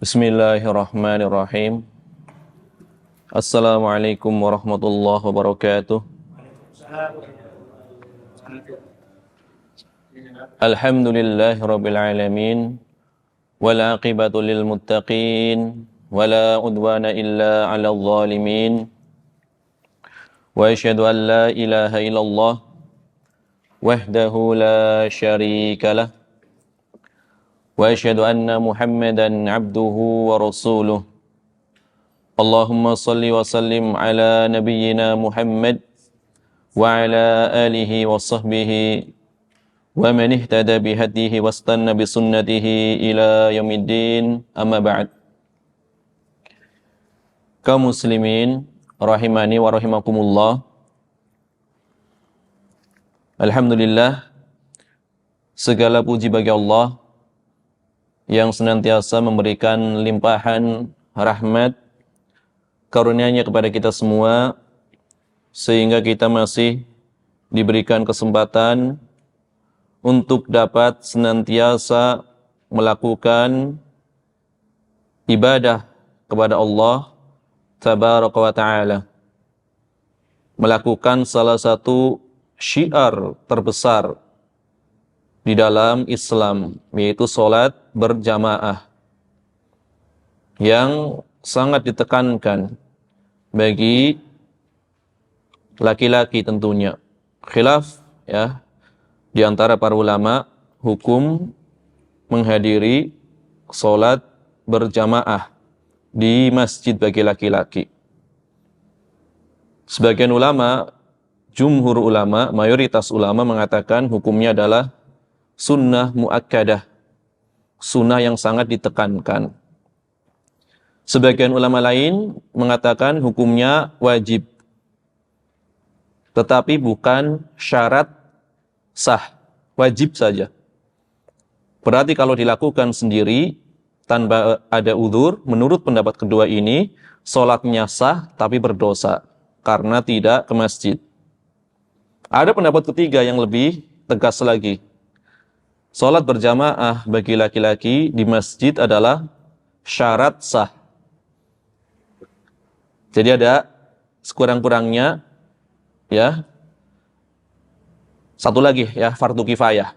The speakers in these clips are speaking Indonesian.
Bismillahirrahmanirrahim. Assalamualaikum warahmatullahi wabarakatuh. Alhamdulillahi rabbil alamin. Wal aqibatu lil muttaqin. Wala udwana illa 'alal zalimin. Wa asyhadu an la ilaha illallah wahdahu la syarika lah. Wa asyhadu anna Muhammadan 'abduhu wa rasuluh. Allahumma salli wa sallim ala nabiyyina Muhammad wa ala alihi wa sahbihi wa man ihtada bihadihi wastanna bisunnatihi ila yaumiddin, amma ba'd. Kaum muslimin rahimani wa rahimakumullah. Alhamdulillah, segala puji bagi Allah yang senantiasa memberikan limpahan rahmat karunia-Nya kepada kita semua, sehingga kita masih diberikan kesempatan untuk dapat senantiasa melakukan ibadah kepada Allah Tabaraka wa Ta'ala, melakukan salah satu syiar terbesar di dalam Islam, yaitu sholat berjamaah, yang sangat ditekankan bagi laki-laki tentunya. Khilaf ya di antara para ulama hukum menghadiri sholat berjamaah di masjid bagi laki-laki. Sebagian ulama, jumhur ulama, mayoritas ulama mengatakan hukumnya adalah sunnah muakkadah, sunnah yang sangat ditekankan. Sebagian ulama lain mengatakan hukumnya wajib, tetapi bukan syarat sah, wajib saja. Berarti kalau dilakukan sendiri tanpa ada udzur, menurut pendapat kedua ini, sholatnya sah tapi berdosa karena tidak ke masjid. Ada pendapat ketiga yang lebih tegas lagi. Sholat berjamaah bagi laki-laki di masjid adalah syarat sah. Jadi ada sekurang-kurangnya ya satu lagi ya, fardu kifayah.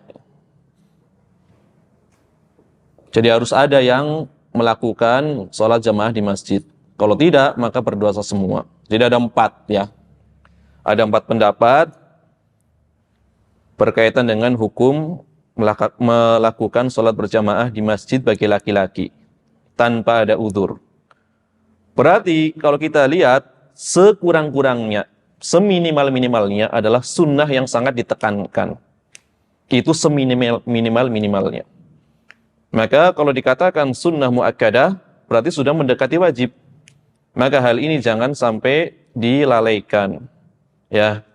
Jadi harus ada yang melakukan sholat jamaah di masjid. Kalau tidak, maka berdosa semua. Jadi ada 4 ya. Ada 4 pendapat berkaitan dengan hukum melakukan sholat berjamaah di masjid bagi laki-laki tanpa ada udzur. Berarti kalau kita lihat, sekurang-kurangnya, seminimal-minimalnya adalah sunnah yang sangat ditekankan. Itu seminimal-minimalnya. Maka kalau dikatakan sunnah muakkadah, berarti sudah mendekati wajib. Maka hal ini jangan sampai dilalaikan. Ya,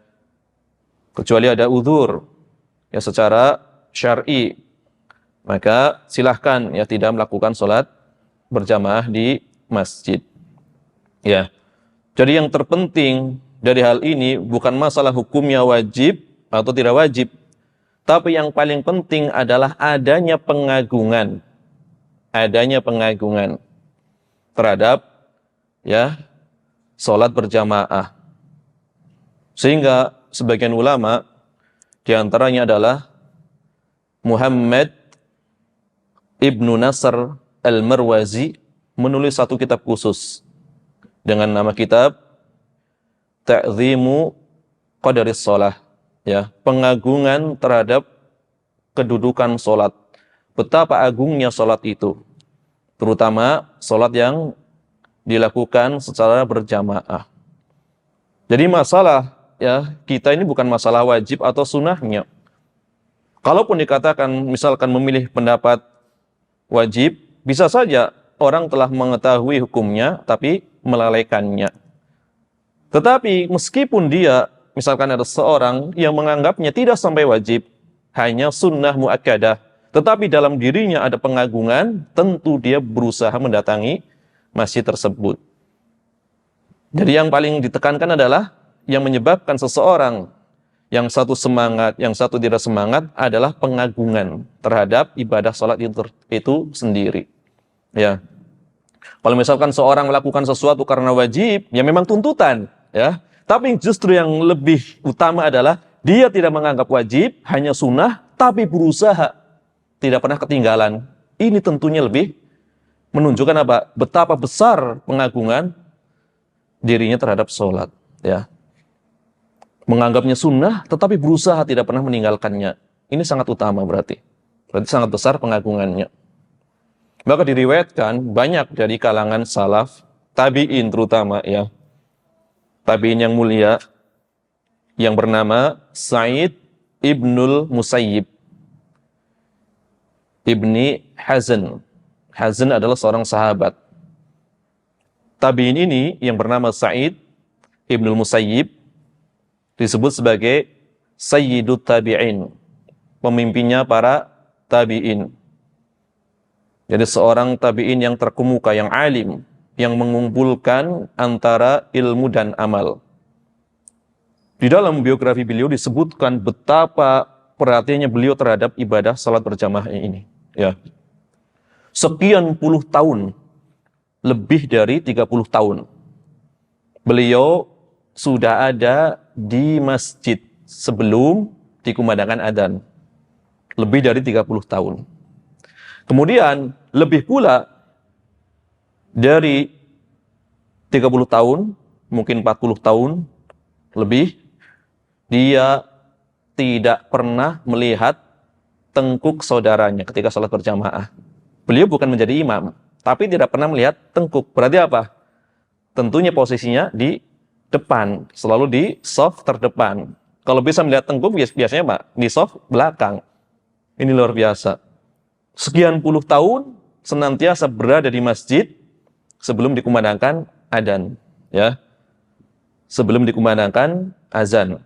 kecuali ada udzur ya secara syar'i, maka silahkan ya tidak melakukan sholat berjamaah di masjid. Ya, jadi yang terpenting dari hal ini bukan masalah hukumnya wajib atau tidak wajib, tapi yang paling penting adalah adanya pengagungan terhadap ya sholat berjamaah. Sehingga sebagian ulama, diantaranya adalah Muhammad Ibnu Nasr Al-Marwazi, menulis satu kitab khusus dengan nama kitab Ta'zimu Qadaris Shalah, ya, pengagungan terhadap kedudukan sholat. Betapa agungnya sholat itu, terutama sholat yang dilakukan secara berjamaah. Jadi masalah ya kita ini bukan masalah wajib atau sunnahnya. Kalaupun dikatakan misalkan memilih pendapat wajib, bisa saja orang telah mengetahui hukumnya tapi melalaikannya. Tetapi meskipun dia, misalkan ada seorang yang menganggapnya tidak sampai wajib, hanya sunnah muakkadah, tetapi dalam dirinya ada pengagungan, tentu dia berusaha mendatangi masjid tersebut. Jadi yang paling ditekankan adalah yang menyebabkan seseorang yang satu semangat, yang satu tidak semangat adalah pengagungan terhadap ibadah sholat itu sendiri. Ya, Kalau misalkan seorang melakukan sesuatu karena wajib, ya memang tuntutan, ya. Tapi justru yang lebih utama adalah dia tidak menganggap wajib, hanya sunnah, tapi berusaha tidak pernah ketinggalan. Ini tentunya lebih menunjukkan apa? Betapa besar pengagungan dirinya terhadap sholat, ya. Menganggapnya sunnah, tetapi berusaha tidak pernah meninggalkannya. Ini sangat utama berarti. Berarti sangat besar pengagungannya. Maka diriwayatkan banyak dari kalangan salaf, tabi'in terutama, ya. Tabi'in yang mulia, yang bernama Sa'id ibnul Musayyib ibni Hazn. Hazn adalah seorang sahabat. Tabi'in ini yang bernama Sa'id ibnul Musayyib disebut sebagai Sayyidut Tabi'in, pemimpinnya para tabi'in. Jadi seorang tabi'in yang terkemuka, yang alim, yang mengumpulkan antara ilmu dan amal. Di dalam biografi beliau disebutkan betapa perhatiannya beliau terhadap ibadah salat berjamaah ini. Ya. Sekian puluh tahun, lebih dari 30 tahun, beliau sudah ada di masjid sebelum dikumandangkan adzan. Lebih dari 30 tahun. Kemudian lebih pula dari 30 tahun, mungkin 40 tahun lebih, dia tidak pernah melihat tengkuk saudaranya ketika sholat berjamaah. Beliau bukan menjadi imam, tapi tidak pernah melihat tengkuk. Berarti apa? Tentunya posisinya di depan, selalu di shaf terdepan. Kalau bisa melihat tengkuk, biasanya Pak, di shaf belakang. Ini luar biasa. Sekian puluh tahun senantiasa berada di masjid sebelum dikumandangkan adzan, ya. Sebelum dikumandangkan azan.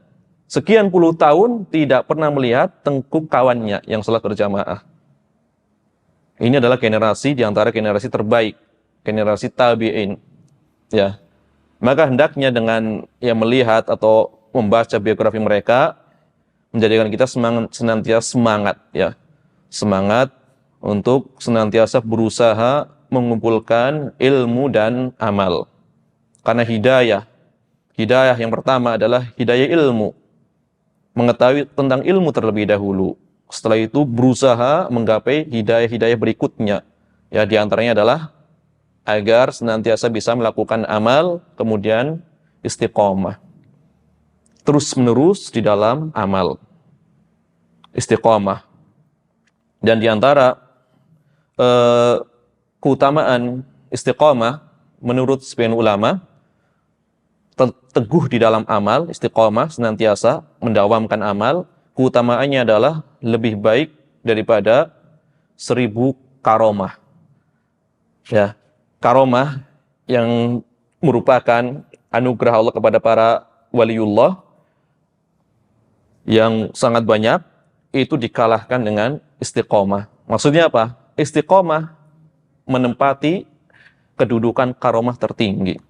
Sekian puluh tahun tidak pernah melihat tengkuk kawannya yang salat berjamaah. Ini adalah generasi di antara generasi terbaik, generasi tabi'in, ya. Maka hendaknya dengan melihat atau membaca biografi mereka menjadikan kita senantiasa semangat, ya. Semangat untuk senantiasa berusaha mengumpulkan ilmu dan amal. Karena hidayah yang pertama adalah hidayah ilmu. Mengetahui tentang ilmu terlebih dahulu. Setelah itu berusaha menggapai hidayah-hidayah berikutnya. Ya, di antaranya adalah agar senantiasa bisa melakukan amal, kemudian istiqomah. Terus menerus di dalam amal. Istiqomah. Dan di antara keutamaan istiqomah menurut sebagian ulama, teguh di dalam amal, istiqomah senantiasa mendawamkan amal, keutamaannya adalah lebih baik daripada 1000 karomah. Ya, karomah yang merupakan anugerah Allah kepada para waliullah yang sangat banyak, itu dikalahkan dengan istiqomah. Maksudnya apa? Istiqomah menempati kedudukan karomah tertinggi.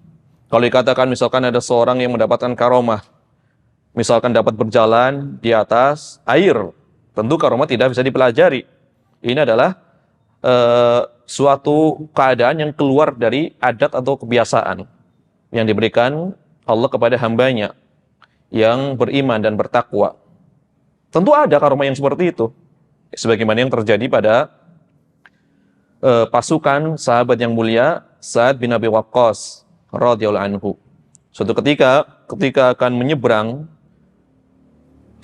Kalau dikatakan misalkan ada seorang yang mendapatkan karomah, misalkan dapat berjalan di atas air, tentu karomah tidak bisa dipelajari. Ini adalah suatu keadaan yang keluar dari adat atau kebiasaan yang diberikan Allah kepada hambanya yang beriman dan bertakwa. Tentu ada karomah yang seperti itu, sebagaimana yang terjadi pada pasukan sahabat yang mulia Sa'ad bin Abi Waqqas radhiyallahu anhu. Suatu ketika akan menyeberang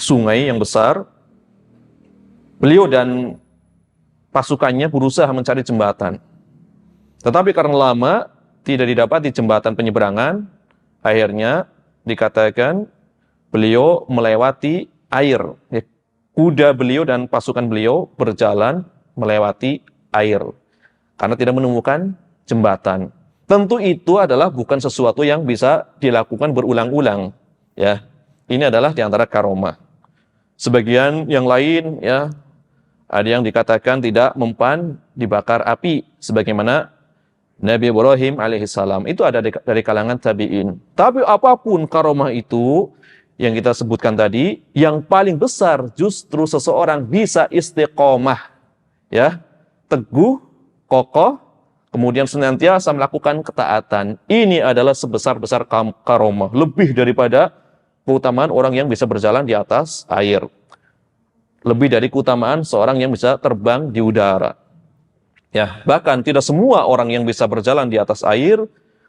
sungai yang besar, beliau dan pasukannya berusaha mencari jembatan. Tetapi karena lama tidak didapati jembatan penyeberangan, akhirnya dikatakan beliau melewati air. Kuda beliau dan pasukan beliau berjalan melewati air karena tidak menemukan jembatan. Tentu itu adalah bukan sesuatu yang bisa dilakukan berulang-ulang, ya. Ini adalah di antara karomah. Sebagian yang lain, ya, ada yang dikatakan tidak mempan dibakar api sebagaimana Nabi Ibrahim alaihissalam. Itu ada dari kalangan tabi'in. Tapi apapun karomah itu yang kita sebutkan tadi, yang paling besar justru seseorang bisa istiqomah, ya, teguh, kokoh, kemudian senantiasa melakukan ketaatan, ini adalah sebesar-besar karomah, lebih daripada keutamaan orang yang bisa berjalan di atas air, lebih dari keutamaan seorang yang bisa terbang di udara. Ya, bahkan tidak semua orang yang bisa berjalan di atas air,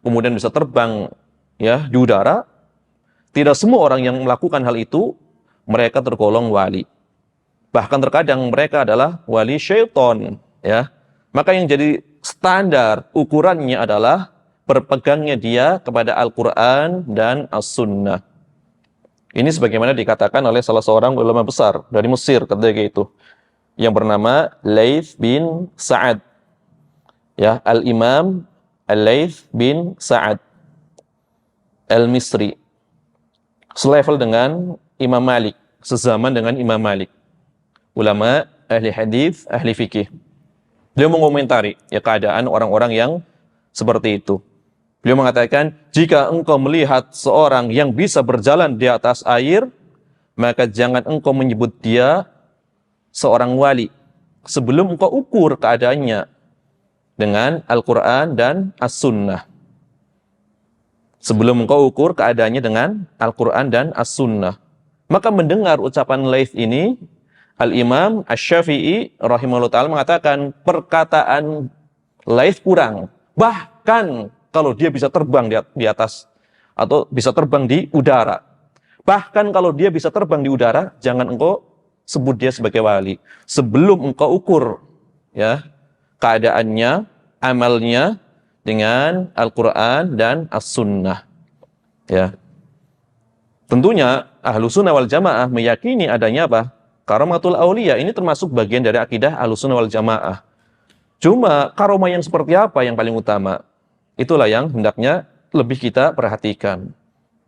kemudian bisa terbang ya di udara, tidak semua orang yang melakukan hal itu mereka tergolong wali. Bahkan terkadang mereka adalah wali syaitan, ya. Maka yang jadi standar ukurannya adalah berpegangnya dia kepada Al-Quran dan As-Sunnah. Ini sebagaimana dikatakan oleh salah seorang ulama besar dari Mesir ketika itu, yang bernama Laits bin Sa'ad. Ya, Al-Imam Al-Laits bin Sa'ad Al-Misri. Selevel dengan Imam Malik, sezaman dengan Imam Malik. Ulama, ahli hadis, ahli fikih. Beliau mengomentari ya keadaan orang-orang yang seperti itu. Beliau mengatakan, jika engkau melihat seorang yang bisa berjalan di atas air, maka jangan engkau menyebut dia seorang wali sebelum engkau ukur keadaannya dengan Al-Quran dan As-Sunnah. Sebelum engkau ukur keadaannya dengan Al-Quran dan As-Sunnah. Maka mendengar ucapan Laits ini, Al-Imam Asy-Syafi'i rahimahullah ta'ala mengatakan, perkataan Laits kurang. Bahkan kalau dia bisa terbang di atas, atau bisa terbang di udara. Bahkan kalau dia bisa terbang di udara, jangan engkau sebut dia sebagai wali. Sebelum engkau ukur ya keadaannya, amalnya dengan Al-Quran dan As-Sunnah. Ya. Tentunya Ahlussunnah wal Jamaah meyakini adanya apa? Karamatul Auliya. Ini termasuk bagian dari akidah Ahlussunnah wal Jamaah. Cuma karomah yang seperti apa yang paling utama? Itulah yang hendaknya lebih kita perhatikan.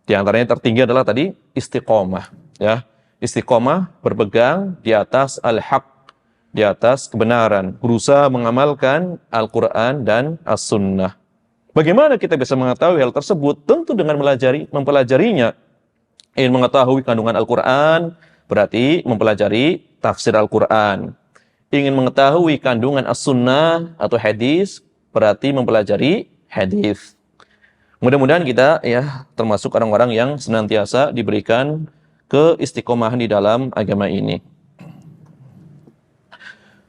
Di antaranya tertinggi adalah tadi istiqomah. Ya. Istiqomah berpegang di atas al-haq, di atas kebenaran, berusaha mengamalkan Al-Quran dan As-Sunnah. Bagaimana kita bisa mengetahui hal tersebut? Tentu dengan mempelajarinya. Ingin mengetahui kandungan Al-Quran, berarti mempelajari tafsir Al-Quran. Ingin mengetahui kandungan As-Sunnah atau hadis, berarti mempelajari hadis. Mudah-mudahan kita ya termasuk orang-orang yang senantiasa diberikan keistiqomahan di dalam agama ini.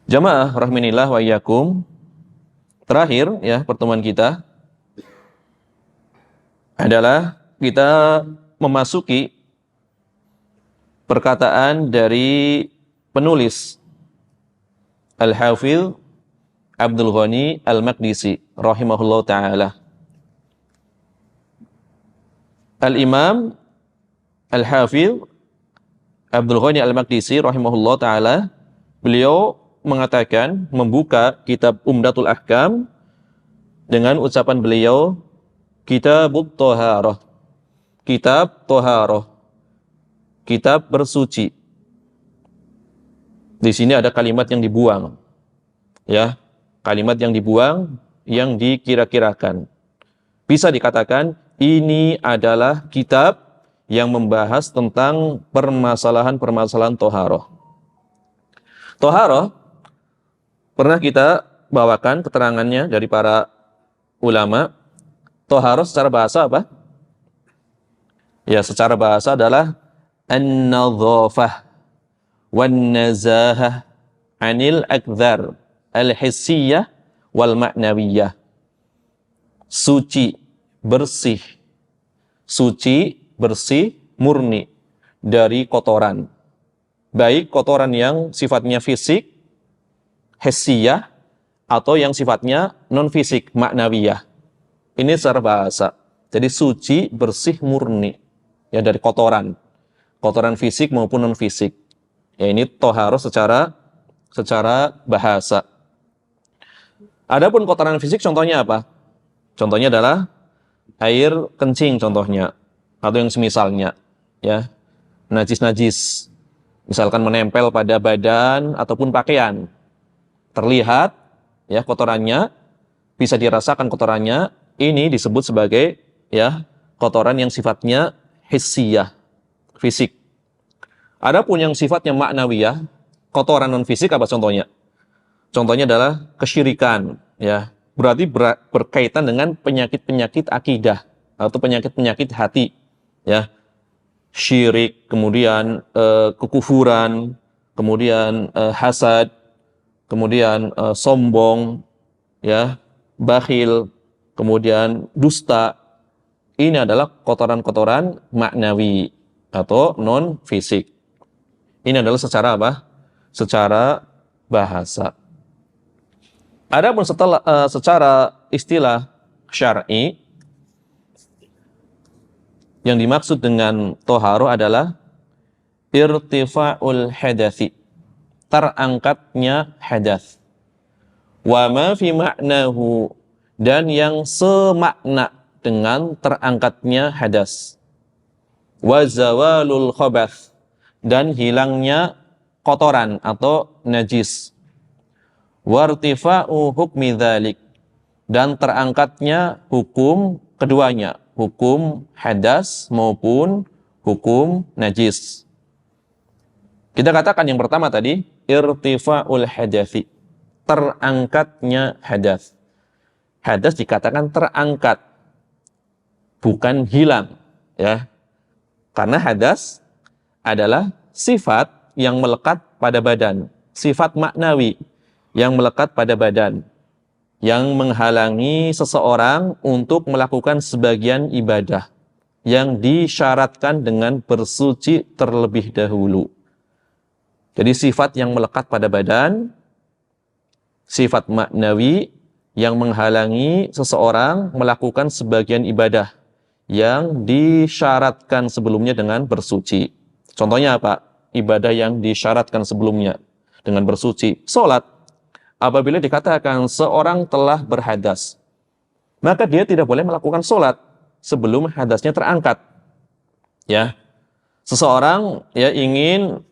Jamaah rahimanillah wa iyyakum. Terakhir ya pertemuan kita adalah kita memasuki perkataan dari penulis Al-Hafidz Abdul Ghani Al-Maqdisi rahimahullah ta'ala. Al-Imam Al-Hafidz Abdul Ghani Al-Maqdisi rahimahullah ta'ala, beliau mengatakan, membuka kitab Umdatul Ahkam dengan ucapan beliau, Kitabut Thaharah, kitab Thaharah, kitab bersuci. Di sini ada kalimat yang dibuang. Ya, kalimat yang dibuang, yang dikira-kirakan. Bisa dikatakan ini adalah kitab yang membahas tentang permasalahan-permasalahan Thaharah. Thaharah pernah kita bawakan keterangannya dari para ulama. Thaharah secara bahasa apa? Ya, secara bahasa adalah an-nadhafah wan-nazahah 'anil akdzar al-hissiyah wal ma'nawiyah. Suci, bersih. Suci, bersih, murni dari kotoran. Baik kotoran yang sifatnya fisik, hissiyah, atau yang sifatnya non-fisik, ma'nawiyah. Ini secara bahasa. Jadi suci, bersih, murni. Ya, dari kotoran. Kotoran fisik maupun non-fisik. Ya, ini thaharah secara bahasa. Adapun kotoran fisik contohnya apa? Contohnya adalah air kencing contohnya. Atau yang semisalnya. Ya, najis-najis. Misalkan menempel pada badan ataupun pakaian. Terlihat ya kotorannya, bisa dirasakan kotorannya. Ini disebut sebagai ya kotoran yang sifatnya hissiyah, fisik. Adapun yang sifatnya ma'nawiyah, kotoran non fisik apa contohnya? Contohnya adalah kesyirikan, ya, berarti berkaitan dengan penyakit-penyakit akidah atau penyakit-penyakit hati, ya. Syirik, kemudian kekufuran, kemudian hasad, kemudian sombong, ya, bakhil, kemudian dusta. Ini adalah kotoran-kotoran maknawi atau non fisik. Ini adalah secara apa? Secara bahasa. Adapun secara istilah syar'i, yang dimaksud dengan toharo adalah irtifa'ul hadathi, terangkatnya hadas. Wa ma fi ma'nahu, dan yang semakna dengan terangkatnya hadas. Wa zawalul khabath, dan hilangnya kotoran atau najis. Wartifa'u hukmi dzalik, dan terangkatnya hukum keduanya, hukum hadas maupun hukum najis. Kita katakan yang pertama tadi, irtifa'ul hadathi, terangkatnya hadas. Hadas dikatakan terangkat, bukan hilang, ya. Karena hadas adalah sifat yang melekat pada badan, sifat maknawi yang melekat pada badan, yang menghalangi seseorang untuk melakukan sebagian ibadah yang disyaratkan dengan bersuci terlebih dahulu. Jadi sifat yang melekat pada badan, sifat maknawi yang menghalangi seseorang melakukan sebagian ibadah yang disyaratkan sebelumnya dengan bersuci. Contohnya apa? Ibadah yang disyaratkan sebelumnya dengan bersuci. Salat. Apabila dikatakan seorang telah berhadas, maka dia tidak boleh melakukan sholat sebelum hadasnya terangkat. Ya, seseorang ya ingin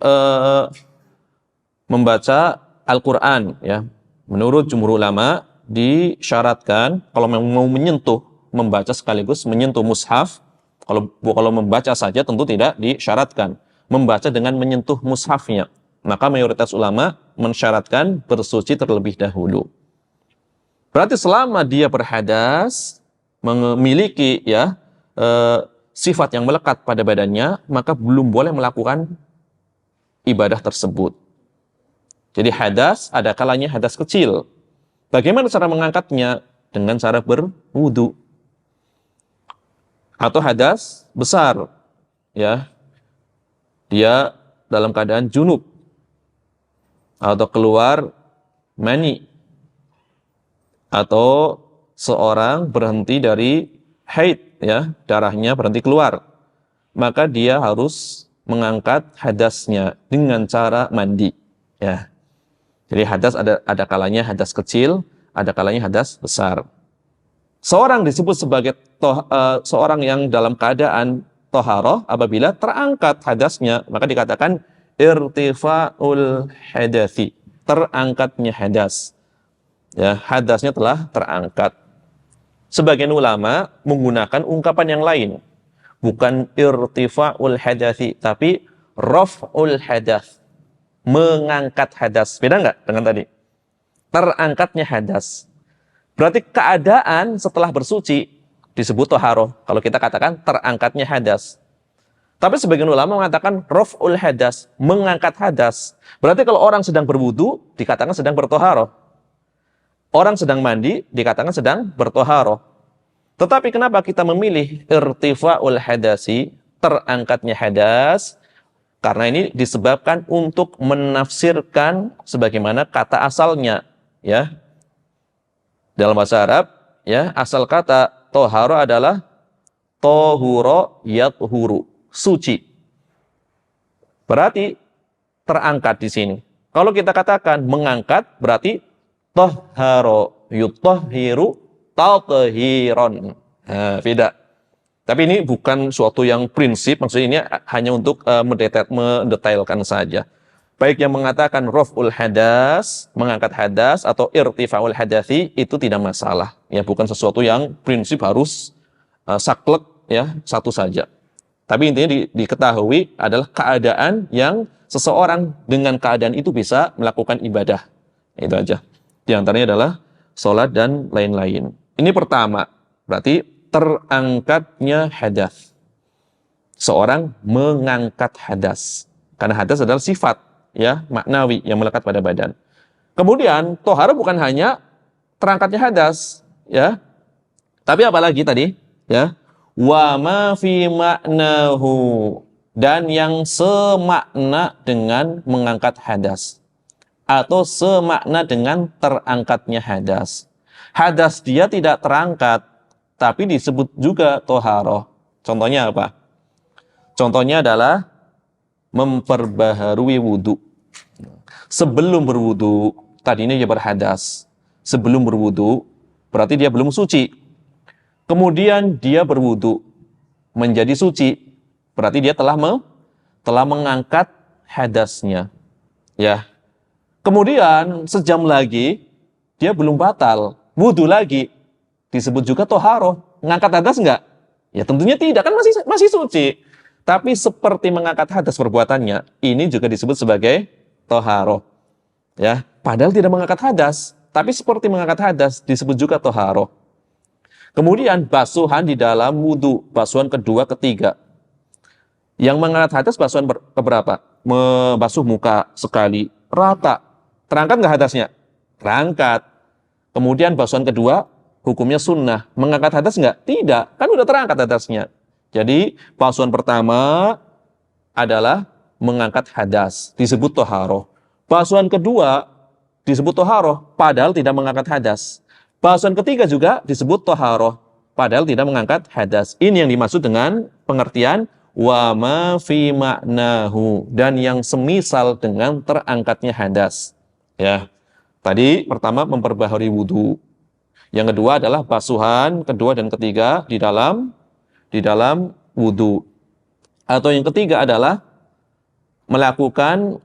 membaca Al-Quran, ya, menurut jumhur ulama disyaratkan kalau mau menyentuh, membaca sekaligus menyentuh mushaf. Kalau membaca saja tentu tidak disyaratkan. Membaca dengan menyentuh mushafnya, maka mayoritas ulama mensyaratkan bersuci terlebih dahulu. Berarti selama dia berhadas, memiliki ya sifat yang melekat pada badannya, maka belum boleh melakukan ibadah tersebut. Jadi hadas ada kalanya hadas kecil. Bagaimana cara mengangkatnya? Dengan cara berwudu. Atau hadas besar, ya, dia dalam keadaan junub atau keluar mani, atau seorang berhenti dari haid, ya, darahnya berhenti keluar, maka dia harus mengangkat hadasnya dengan cara mandi, ya. Jadi hadas ada kalanya hadas kecil, ada kalanya hadas besar. Seorang disebut sebagai seorang yang dalam keadaan toharoh apabila terangkat hadasnya, maka dikatakan irtifa'ul hadathi, terangkatnya hadas. Ya, hadasnya telah terangkat. Sebagian ulama menggunakan ungkapan yang lain. Bukan irtifa'ul hadathi, tapi raf'ul hadas. Mengangkat hadas. Beda nggak dengan tadi? Terangkatnya hadas. Berarti keadaan setelah bersuci disebut toharoh. Kalau kita katakan terangkatnya hadas. Tapi sebagian ulama mengatakan raf'ul hadas, mengangkat hadas. Berarti kalau orang sedang berwudu, dikatakan sedang bertoharoh. Orang sedang mandi, dikatakan sedang bertoharoh. Tetapi kenapa kita memilih irtifa'ul hadasi, terangkatnya hadas? Karena ini disebabkan untuk menafsirkan sebagaimana kata asalnya, ya. Dalam bahasa Arab, ya, asal kata toharo adalah tohuro yathuru, suci. Berarti terangkat di sini. Kalau kita katakan mengangkat, berarti toharo yutahhiru tathiron. Nah, beda. Tapi ini bukan suatu yang prinsip, maksudnya ini hanya untuk mendetailkan saja. Baik yang mengatakan raf'ul hadas, mengangkat hadas, atau irtifa'ul hadathi, itu tidak masalah. Ya, bukan sesuatu yang prinsip harus saklek, ya, satu saja. Tapi intinya diketahui adalah keadaan yang seseorang dengan keadaan itu bisa melakukan ibadah. Itu aja. Di antaranya adalah sholat dan lain-lain. Ini pertama, berarti terangkatnya hadas. Seorang mengangkat hadas. Karena hadas adalah sifat ya maknawi yang melekat pada badan. Kemudian tohara bukan hanya terangkatnya hadas, ya. Tapi apalagi tadi, ya. Wa ma fi ma'nahu, dan yang semakna dengan mengangkat hadas atau semakna dengan terangkatnya hadas. Hadas dia tidak terangkat, tapi disebut juga toharoh. Contohnya apa? Contohnya adalah memperbaharui wudhu. Sebelum berwudhu, tadinya dia berhadas. Sebelum berwudhu, berarti dia belum suci. Kemudian dia berwudhu, menjadi suci. Berarti dia telah mengangkat hadasnya. Ya. Kemudian sejam lagi, dia belum batal. Wudhu lagi. Disebut juga toharoh. Ngangkat hadas enggak? Ya tentunya tidak, kan masih suci. Tapi seperti mengangkat hadas perbuatannya, ini juga disebut sebagai toharoh. Ya, padahal tidak mengangkat hadas, tapi seperti mengangkat hadas disebut juga toharoh. Kemudian basuhan di dalam wudhu, basuhan kedua, ketiga. Yang mengangkat hadas basuhan keberapa? Membasuh muka sekali, rata. Terangkat nggak hadasnya? Terangkat. Kemudian basuhan kedua, hukumnya sunnah. Mengangkat hadas nggak? Tidak, kan udah terangkat hadasnya. Jadi basuhan pertama adalah mengangkat hadas, disebut toharoh. Basuhan kedua disebut toharoh, padahal tidak mengangkat hadas. Basuhan ketiga juga disebut toharoh, padahal tidak mengangkat hadas. Ini yang dimaksud dengan pengertian wa ma fi ma'nahu, dan yang semisal dengan terangkatnya hadas. Ya, tadi pertama memperbaharui wudhu. Yang kedua adalah basuhan kedua dan ketiga di dalam wudhu. Atau yang ketiga adalah melakukan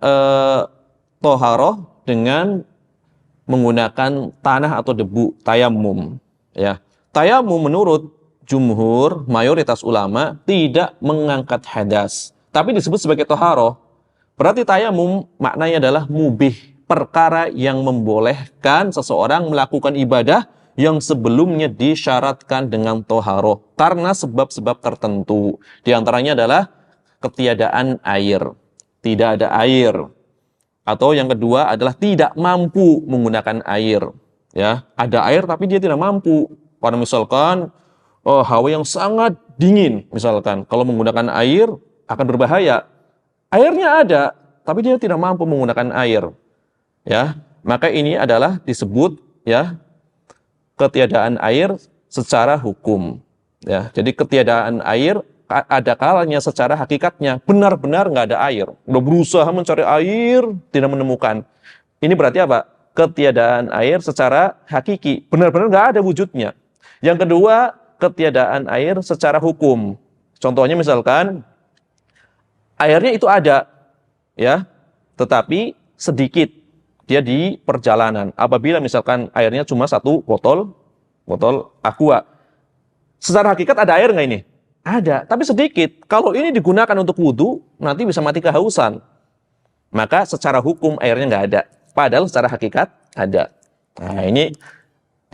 toharoh dengan menggunakan tanah atau debu, tayamum. Ya, tayamum menurut jumhur, mayoritas ulama tidak mengangkat hadas, tapi disebut sebagai toharoh. Berarti tayamum maknanya adalah mubih, perkara yang membolehkan seseorang melakukan ibadah yang sebelumnya disyaratkan dengan toharoh karena sebab-sebab tertentu. Di antaranya adalah ketiadaan air, tidak ada air. Atau yang kedua adalah tidak mampu menggunakan air. Ya, ada air tapi dia tidak mampu. Pada misalkan hawa yang sangat dingin, misalkan kalau menggunakan air akan berbahaya. Airnya ada, tapi dia tidak mampu menggunakan air. Ya, maka ini adalah disebut ya ketiadaan air secara hukum. Ya, jadi ketiadaan air ada kalanya secara hakikatnya benar-benar nggak ada air. Udah berusaha mencari air, tidak menemukan. Ini berarti apa? Ketiadaan air secara hakiki, benar-benar nggak ada wujudnya. Yang kedua, ketiadaan air secara hukum. Contohnya misalkan airnya itu ada, ya, tetapi sedikit. Dia di perjalanan. Apabila misalkan airnya cuma satu botol aqua. Secara hakikat ada air nggak ini? Ada, tapi sedikit. Kalau ini digunakan untuk wudhu, nanti bisa mati kehausan. Maka secara hukum airnya nggak ada. Padahal secara hakikat ada. Nah, ini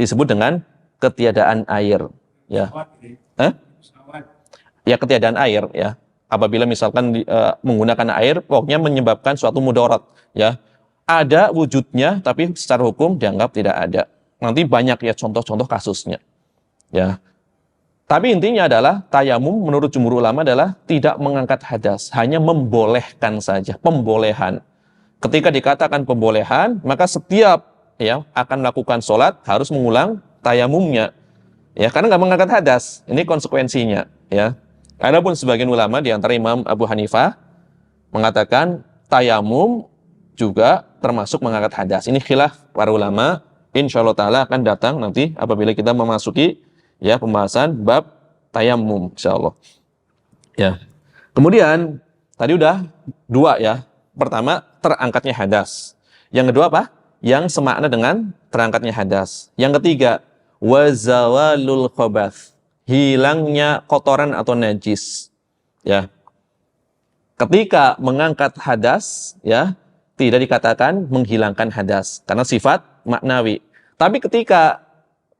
disebut dengan ketiadaan air. Ya, ya ketiadaan air. Ya, apabila misalkan menggunakan air, pokoknya menyebabkan suatu mudarat. Ya, ada wujudnya, tapi secara hukum dianggap tidak ada. Nanti banyak ya contoh-contoh kasusnya. Ya. Tapi intinya adalah tayamum menurut jumhur ulama adalah tidak mengangkat hadas, hanya membolehkan saja, pembolehan. Ketika dikatakan pembolehan, maka setiap ya akan melakukan sholat harus mengulang tayamumnya. Ya, karena nggak mengangkat hadas. Ini konsekuensinya, ya. Adapun sebagian ulama di antara Imam Abu Hanifah mengatakan tayamum juga termasuk mengangkat hadas. Ini khilaf para ulama. Insyaallah taala akan datang nanti apabila kita memasuki ya pembahasan bab tayamum insyaallah. Ya. Kemudian tadi udah dua ya. Pertama terangkatnya hadas. Yang kedua apa? Yang semakna dengan terangkatnya hadas. Yang ketiga wazawalul khabath. Hilangnya kotoran atau najis. Ya. Ketika mengangkat hadas ya tidak dikatakan menghilangkan hadas karena sifat maknawi. Tapi ketika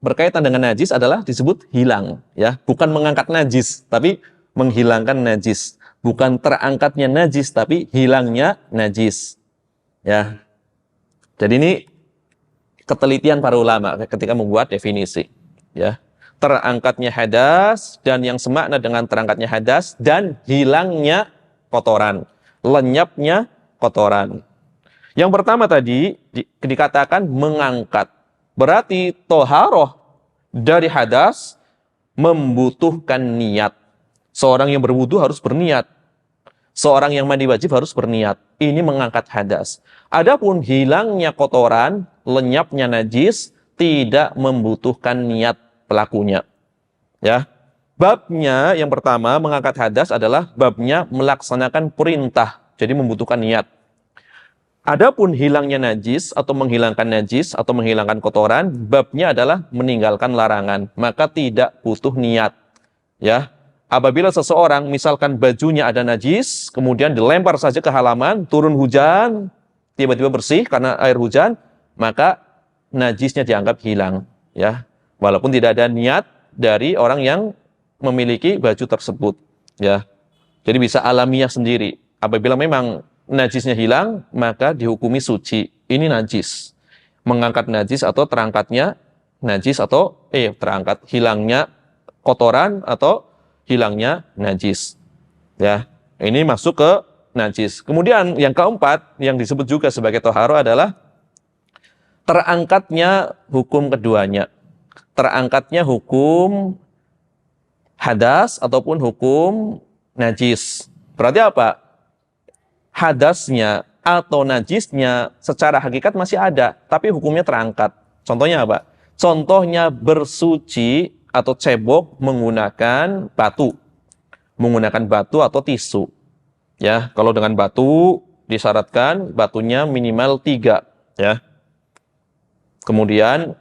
berkaitan dengan najis adalah disebut hilang, ya, bukan mengangkat najis, tapi menghilangkan najis, bukan terangkatnya najis, tapi hilangnya najis, ya. Jadi ini ketelitian para ulama ketika membuat definisi, ya. Terangkatnya hadas dan yang semakna dengan terangkatnya hadas dan hilangnya kotoran, lenyapnya kotoran. Yang pertama tadi dikatakan mengangkat. Berarti toharoh dari hadas membutuhkan niat. Seorang yang berwudu harus berniat. Seorang yang mandi wajib harus berniat. Ini mengangkat hadas. Adapun hilangnya kotoran, lenyapnya najis, tidak membutuhkan niat pelakunya. Ya. Babnya yang pertama mengangkat hadas adalah babnya melaksanakan perintah. Jadi membutuhkan niat. Adapun hilangnya najis atau menghilangkan kotoran, babnya adalah meninggalkan larangan, maka tidak butuh niat. Ya, apabila seseorang misalkan bajunya ada najis, kemudian dilempar saja ke halaman, turun hujan, tiba-tiba bersih karena air hujan, maka najisnya dianggap hilang. Ya, walaupun tidak ada niat dari orang yang memiliki baju tersebut. Ya, jadi bisa alamiah sendiri. Apabila memang najisnya hilang, maka dihukumi suci. Ini najis. Mengangkat najis atau terangkatnya najis atau terangkat hilangnya kotoran atau hilangnya najis. Ya, ini masuk ke najis. Kemudian yang keempat yang disebut juga sebagai toharo adalah terangkatnya hukum keduanya. Terangkatnya hukum hadas ataupun hukum najis. Berarti apa? Hadasnya atau najisnya secara hakikat masih ada, tapi hukumnya terangkat. Contohnya apa? Contohnya bersuci atau cebok menggunakan batu. Menggunakan batu atau tisu. Ya, kalau dengan batu disyaratkan batunya minimal 3, ya. Kemudian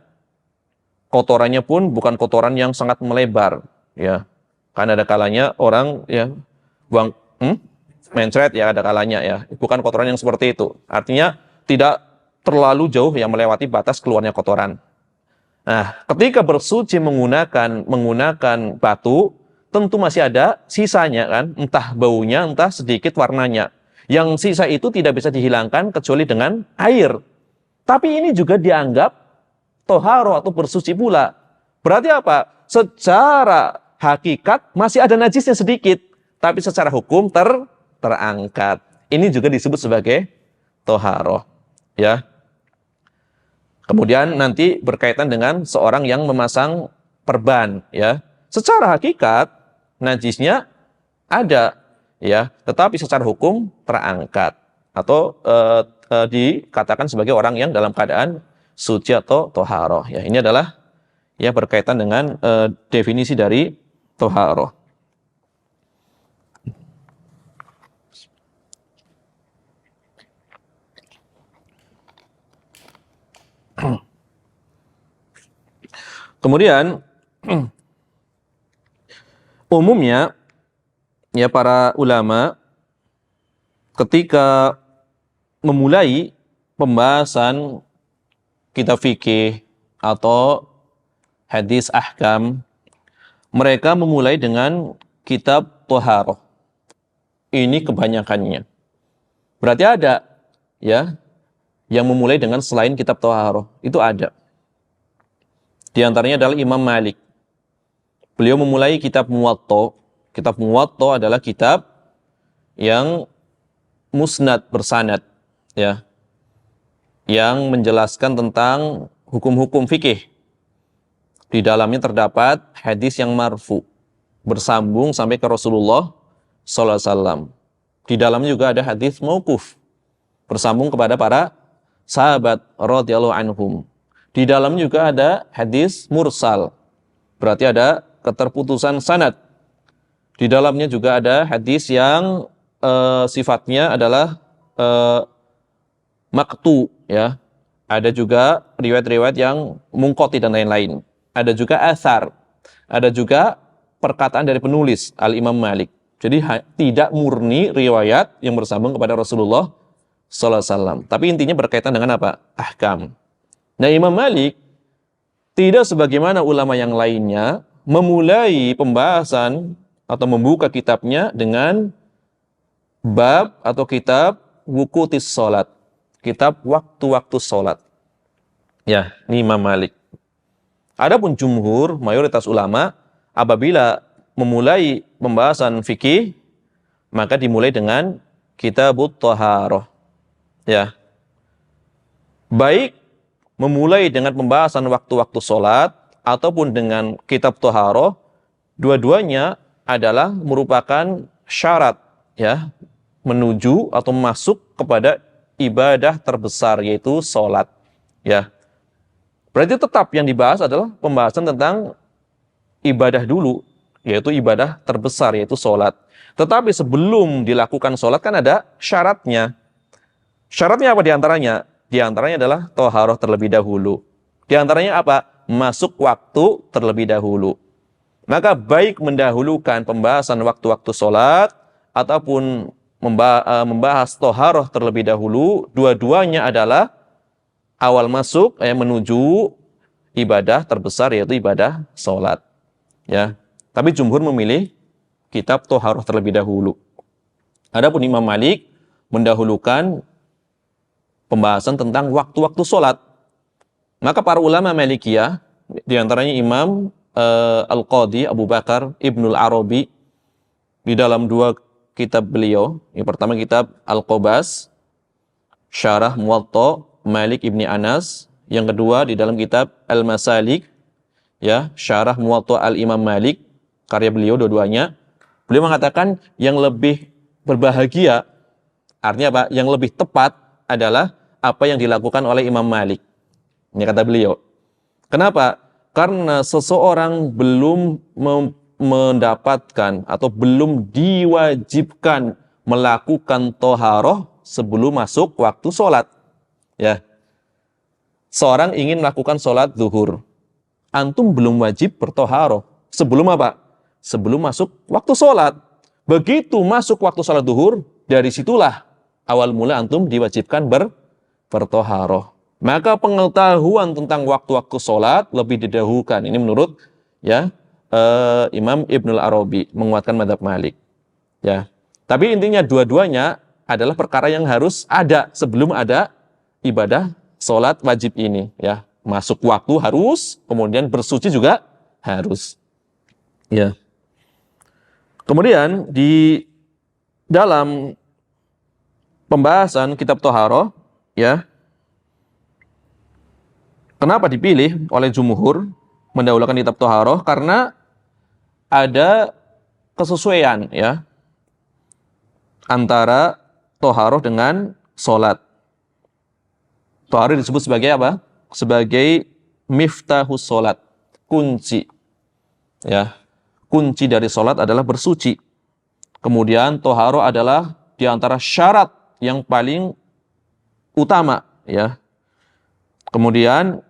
kotorannya pun bukan kotoran yang sangat melebar, ya. Kan ada kalanya orang ya buang mencret ya, ada kalanya ya, bukan kotoran yang seperti itu. Artinya tidak terlalu jauh yang melewati batas keluarnya kotoran. Nah, ketika bersuci menggunakan batu, tentu masih ada sisanya kan, entah baunya, entah sedikit warnanya. Yang sisa itu tidak bisa dihilangkan kecuali dengan air. Tapi ini juga dianggap toharo atau bersuci pula. Berarti apa? Secara hakikat masih ada najisnya sedikit, tapi secara hukum terangkat. Ini juga disebut sebagai toharoh. Ya. Kemudian nanti berkaitan dengan seorang yang memasang perban. Ya. Secara hakikat najisnya ada, ya, tetapi secara hukum terangkat atau dikatakan sebagai orang yang dalam keadaan suci atau toharoh. Ya. Ini adalah ya berkaitan dengan definisi dari toharoh. Kemudian umumnya ya para ulama ketika memulai pembahasan kitab fikih atau hadis ahkam, mereka memulai dengan kitab toharoh. Ini kebanyakannya. Berarti ada ya yang memulai dengan selain kitab toharoh. Itu ada. Di antaranya adalah Imam Malik. Beliau memulai kitab Muwatta. Kitab Muwatta adalah kitab yang musnad bersanad, ya, yang menjelaskan tentang hukum-hukum fikih. Di dalamnya terdapat hadis yang marfu, bersambung sampai ke Rasulullah sallallahu alaihi wasallam. Di dalamnya juga ada hadis mauquf, bersambung kepada para sahabat radhiyallahu anhum. Di dalam juga ada hadis mursal, berarti ada keterputusan sanad. Di dalamnya juga ada hadis yang sifatnya adalah maqtu, ya. Ada juga riwayat-riwayat yang munqati dan lain-lain. Ada juga athar, ada juga perkataan dari penulis Al-Imam Malik. Jadi tidak murni riwayat yang bersambung kepada Rasulullah sallallahu alaihi wasallam. Tapi intinya berkaitan dengan apa? Ahkam. Nah, Imam Malik Tidak sebagaimana ulama yang lainnya memulai pembahasan atau membuka kitabnya dengan bab atau kitab wuqutis sholat, kitab waktu-waktu sholat. Ya, ini Imam Malik. Adapun jumhur, mayoritas ulama, apabila memulai pembahasan fikih, maka dimulai dengan kitabut thaharah. Ya. Baik memulai dengan pembahasan waktu-waktu sholat ataupun dengan kitab thaharah, dua-duanya adalah merupakan syarat ya menuju atau masuk kepada ibadah terbesar yaitu sholat. Ya. Berarti tetap yang dibahas adalah pembahasan tentang ibadah dulu, yaitu ibadah terbesar yaitu sholat. Tetapi sebelum dilakukan sholat kan ada syaratnya. Syaratnya apa diantaranya? Diantaranya adalah thaharah terlebih dahulu. Diantaranya apa? Masuk waktu terlebih dahulu. Maka baik mendahulukan pembahasan waktu-waktu sholat ataupun membahas thaharah terlebih dahulu, dua-duanya adalah awal masuk menuju ibadah terbesar yaitu ibadah sholat. Ya, tapi jumhur memilih kitab thaharah terlebih dahulu. Adapun Imam Malik mendahulukan pembahasan tentang waktu-waktu sholat. Maka para ulama Malikiyah, diantaranya Imam Al-Qadhi Abu Bakar Ibnul Arabi, di dalam dua kitab beliau, yang pertama kitab Al-Qobas, Syarah Muwatta Malik Ibni Anas, yang kedua di dalam kitab Al-Masalik, ya, Syarah Muwatta Al-Imam Malik, karya beliau dua-duanya. Beliau mengatakan yang lebih berbahagia, artinya apa? Yang lebih tepat adalah apa yang dilakukan oleh Imam Malik. Ini kata beliau. Kenapa? Karena seseorang belum mendapatkan atau belum diwajibkan melakukan thaharah sebelum masuk waktu sholat. Ya, seorang ingin melakukan sholat zuhur, antum belum wajib berthaharah. Sebelum apa? Sebelum masuk waktu sholat. Begitu masuk waktu sholat zuhur, dari situlah awal mula antum diwajibkan berthaharah. Maka pengetahuan tentang waktu-waktu sholat lebih didahulukan. Ini menurut ya Imam Ibnul Arabi menguatkan mazhab Malik. Ya, tapi intinya dua-duanya adalah perkara yang harus ada sebelum ada ibadah sholat wajib ini, ya. Masuk waktu harus, kemudian bersuci juga harus. Ya. Kemudian di dalam pembahasan kitab thaharah, ya. Kenapa dipilih oleh jumhur mendahulukan kitab thaharah? Karena ada kesesuaian, ya, antara thaharah dengan sholat. Thaharah disebut sebagai apa? Sebagai miftahus sholat, kunci. Ya, kunci dari sholat adalah bersuci. Kemudian thaharah adalah diantara syarat yang paling utama. Ya. Kemudian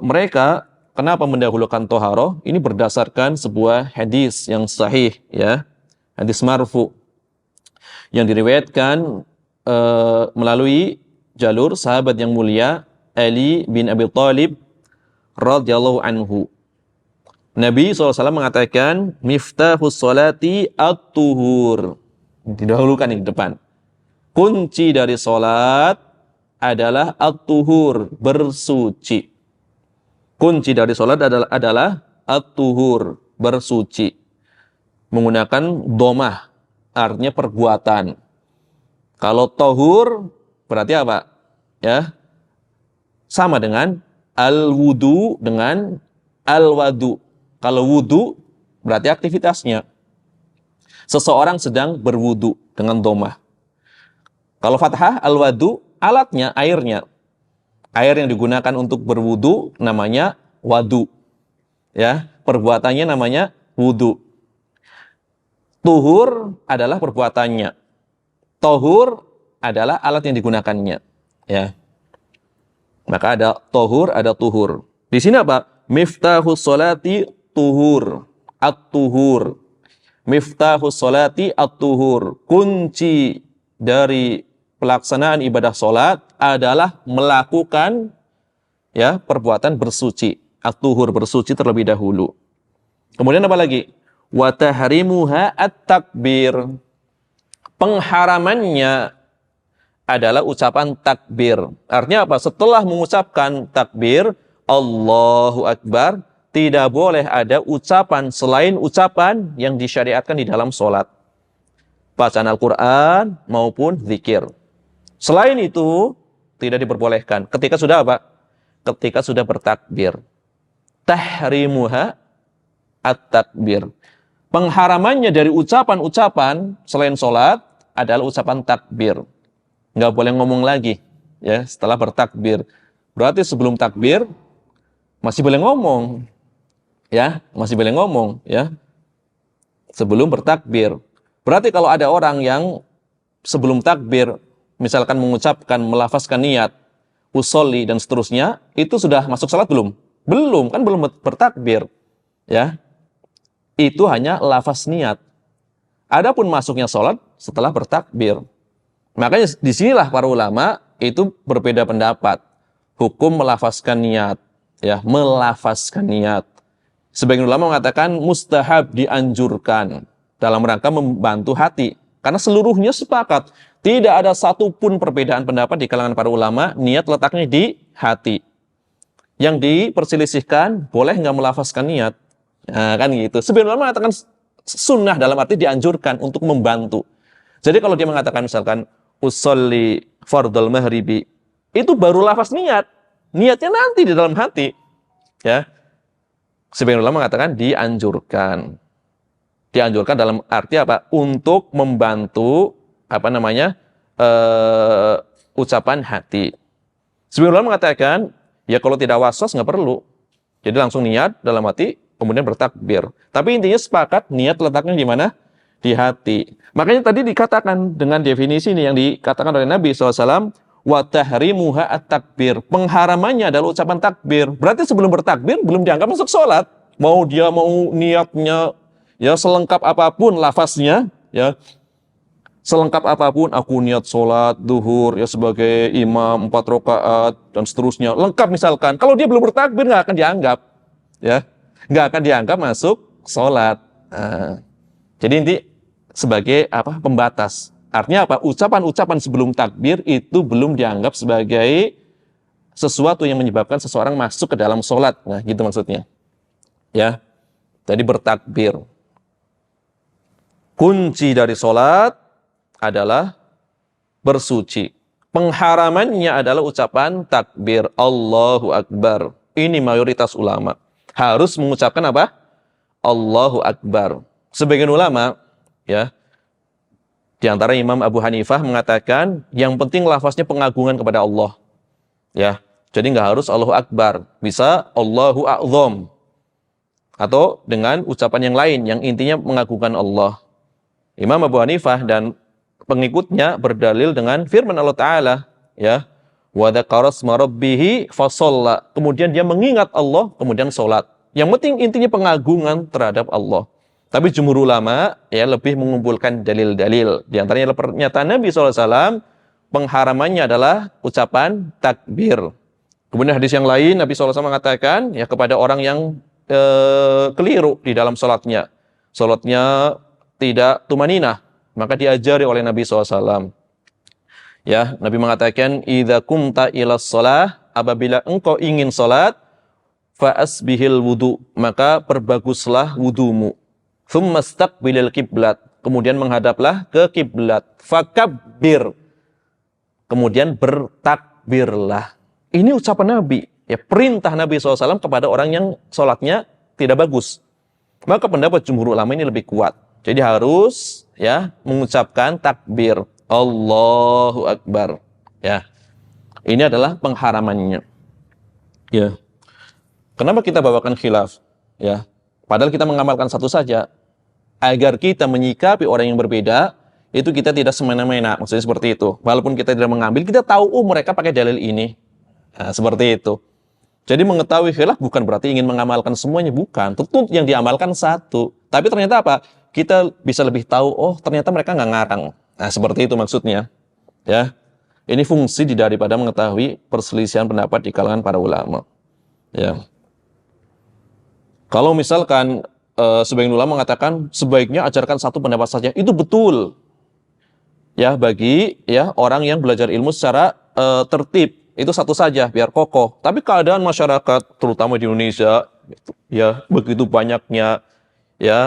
mereka kenapa mendahulukan thaharah? Ini berdasarkan sebuah hadis yang sahih, ya, hadis marfu yang diriwayatkan melalui jalur sahabat yang mulia Ali bin Abi Thalib radhiyallahu anhu. Nabi SAW mengatakan, miftahus sholati at-tuhur. Didahulukan di depan. Kunci dari sholat adalah at-tuhur, bersuci. Kunci dari sholat adalah at-tuhur, bersuci. Menggunakan domah, artinya perbuatan. Kalau tohur berarti apa? Ya, sama dengan al-wudu dengan al-wadu. Kalau wudu berarti aktivitasnya. Seseorang sedang berwudu dengan domah. Kalau fathah al-wadu, alatnya, airnya. Air yang digunakan untuk berwudu namanya wadu. Ya, perbuatannya namanya wudu. Tuhur adalah perbuatannya. Tohur adalah alat yang digunakannya. Ya. Maka ada tohur, ada tuhur. Di sini apa? Miftahus sholati tuhur. At-tuhur. Miftahus sholati at-tuhur. Kunci dari pelaksanaan ibadah sholat adalah melakukan ya perbuatan bersuci. at-tuhur, bersuci terlebih dahulu. Kemudian apa lagi? Wa tahrimuha at-takbir. Pengharamannya adalah ucapan takbir. Artinya apa? Setelah mengucapkan takbir, Allahu Akbar, tidak boleh ada ucapan selain ucapan yang disyariatkan di dalam sholat. Bacaan Al-Quran maupun zikir. Selain itu, tidak diperbolehkan. Ketika sudah apa? Ketika sudah bertakbir. Tahrimuha at-takbir. Pengharamannya dari ucapan-ucapan selain sholat adalah ucapan takbir. Nggak boleh ngomong lagi ya setelah bertakbir. Berarti sebelum takbir masih boleh ngomong. Ya, masih boleh ngomong ya. Sebelum bertakbir. Berarti kalau ada orang yang sebelum takbir misalkan mengucapkan, melafazkan niat, usolli dan seterusnya, itu sudah masuk salat belum? Belum, kan belum bertakbir. Ya. Itu hanya lafaz niat. Adapun masuknya salat setelah bertakbir. Makanya disinilah para ulama itu berbeda pendapat. Hukum melafazkan niat, ya, melafazkan niat. Sebagian ulama mengatakan mustahab, dianjurkan dalam rangka membantu hati. Karena seluruhnya sepakat. Tidak ada satupun perbedaan pendapat di kalangan para ulama, niat letaknya di hati. Yang diperselisihkan, boleh nggak melafazkan niat? Nah, kan gitu. Sebagian ulama mengatakan sunnah dalam arti dianjurkan untuk membantu. Jadi kalau dia mengatakan misalkan usolli fardhal maghribi, itu baru lafaz niat. Niatnya nanti di dalam hati. Ya. Sebagian ulama mengatakan dianjurkan. Dianjurkan dalam arti apa? Untuk membantu ucapan hati. Sebagian ulama mengatakan ya kalau tidak waswas nggak perlu. Jadi langsung niat dalam hati, kemudian bertakbir. Tapi intinya sepakat niat letaknya di mana? Di hati. Makanya tadi dikatakan dengan definisi ini yang dikatakan oleh Nabi SAW, wa tahrimuha at-takbir. Pengharamannya adalah ucapan takbir. Berarti sebelum bertakbir belum dianggap masuk sholat. Mau niatnya ya selengkap apapun lafaznya, ya selengkap apapun, aku niat sholat duhur ya sebagai imam 4 rakaat dan seterusnya, lengkap misalkan. Kalau dia belum bertakbir nggak akan dianggap, ya nggak akan dianggap masuk sholat. Jadi inti sebagai pembatas. Artinya apa? Ucapan-ucapan sebelum takbir itu belum dianggap sebagai sesuatu yang menyebabkan seseorang masuk ke dalam sholat. Nah, gitu maksudnya. Ya, jadi bertakbir. Kunci dari sholat adalah bersuci. Pengharamannya adalah ucapan takbir Allahu Akbar. Ini mayoritas ulama. Harus mengucapkan apa? Allahu Akbar. Sebagian ulama, ya, di antara Imam Abu Hanifah mengatakan yang penting lafaznya pengagungan kepada Allah. Ya, jadi nggak harus Allahu Akbar, bisa Allahu A'zam atau dengan ucapan yang lain yang intinya mengagungkan Allah. Imam Abu Hanifah dan pengikutnya berdalil dengan firman Allah Ta'ala, ya, wa dzakara isma rabbih fasalla. Kemudian dia mengingat Allah, kemudian sholat. Yang penting intinya pengagungan terhadap Allah. Tapi jumhur ulama ya lebih mengumpulkan dalil-dalil. Di antaranya adalah pernyataan Nabi SAW, pengharamannya adalah ucapan takbir. Kemudian hadis yang lain Nabi SAW mengatakan ya kepada orang yang keliru di dalam sholatnya. Sholatnya tidak tumaninah, maka diajari oleh Nabi SAW. Ya, Nabi mengatakan, idza kumta ila shalah, apabila engkau ingin sholat, fa asbihil wudu, maka perbaguslah wudumu. Tsumma istaqbilil kiblat, kemudian menghadaplah ke kiblat. Fakabbir, kemudian bertakbirlah. Ini ucapan Nabi, ya perintah Nabi SAW kepada orang yang sholatnya tidak bagus. Maka pendapat jumhur ulama ini lebih kuat. Jadi harus ya mengucapkan takbir Allahu Akbar. Ya. Ini adalah pengharamannya. Ya. Kenapa kita bawakan khilaf? Ya. Padahal kita mengamalkan satu saja. Agar kita menyikapi orang yang berbeda, itu kita tidak semena-mena. Maksudnya seperti itu. Walaupun kita tidak mengambil, kita tahu mereka pakai dalil ini. Nah, seperti itu. Jadi mengetahui khilaf bukan berarti ingin mengamalkan semuanya, bukan. Tentu yang diamalkan satu. Tapi ternyata apa? Kita bisa lebih tahu, oh ternyata mereka nggak ngarang. Nah, seperti itu maksudnya. Ya, ini fungsi daripada mengetahui perselisihan pendapat di kalangan para ulama. Ya. Kalau misalkan sebagian ulama mengatakan sebaiknya ajarkan satu pendapat saja, itu betul. Ya, bagi ya orang yang belajar ilmu secara tertib, itu satu saja biar kokoh. Tapi keadaan masyarakat terutama di Indonesia ya begitu banyaknya ya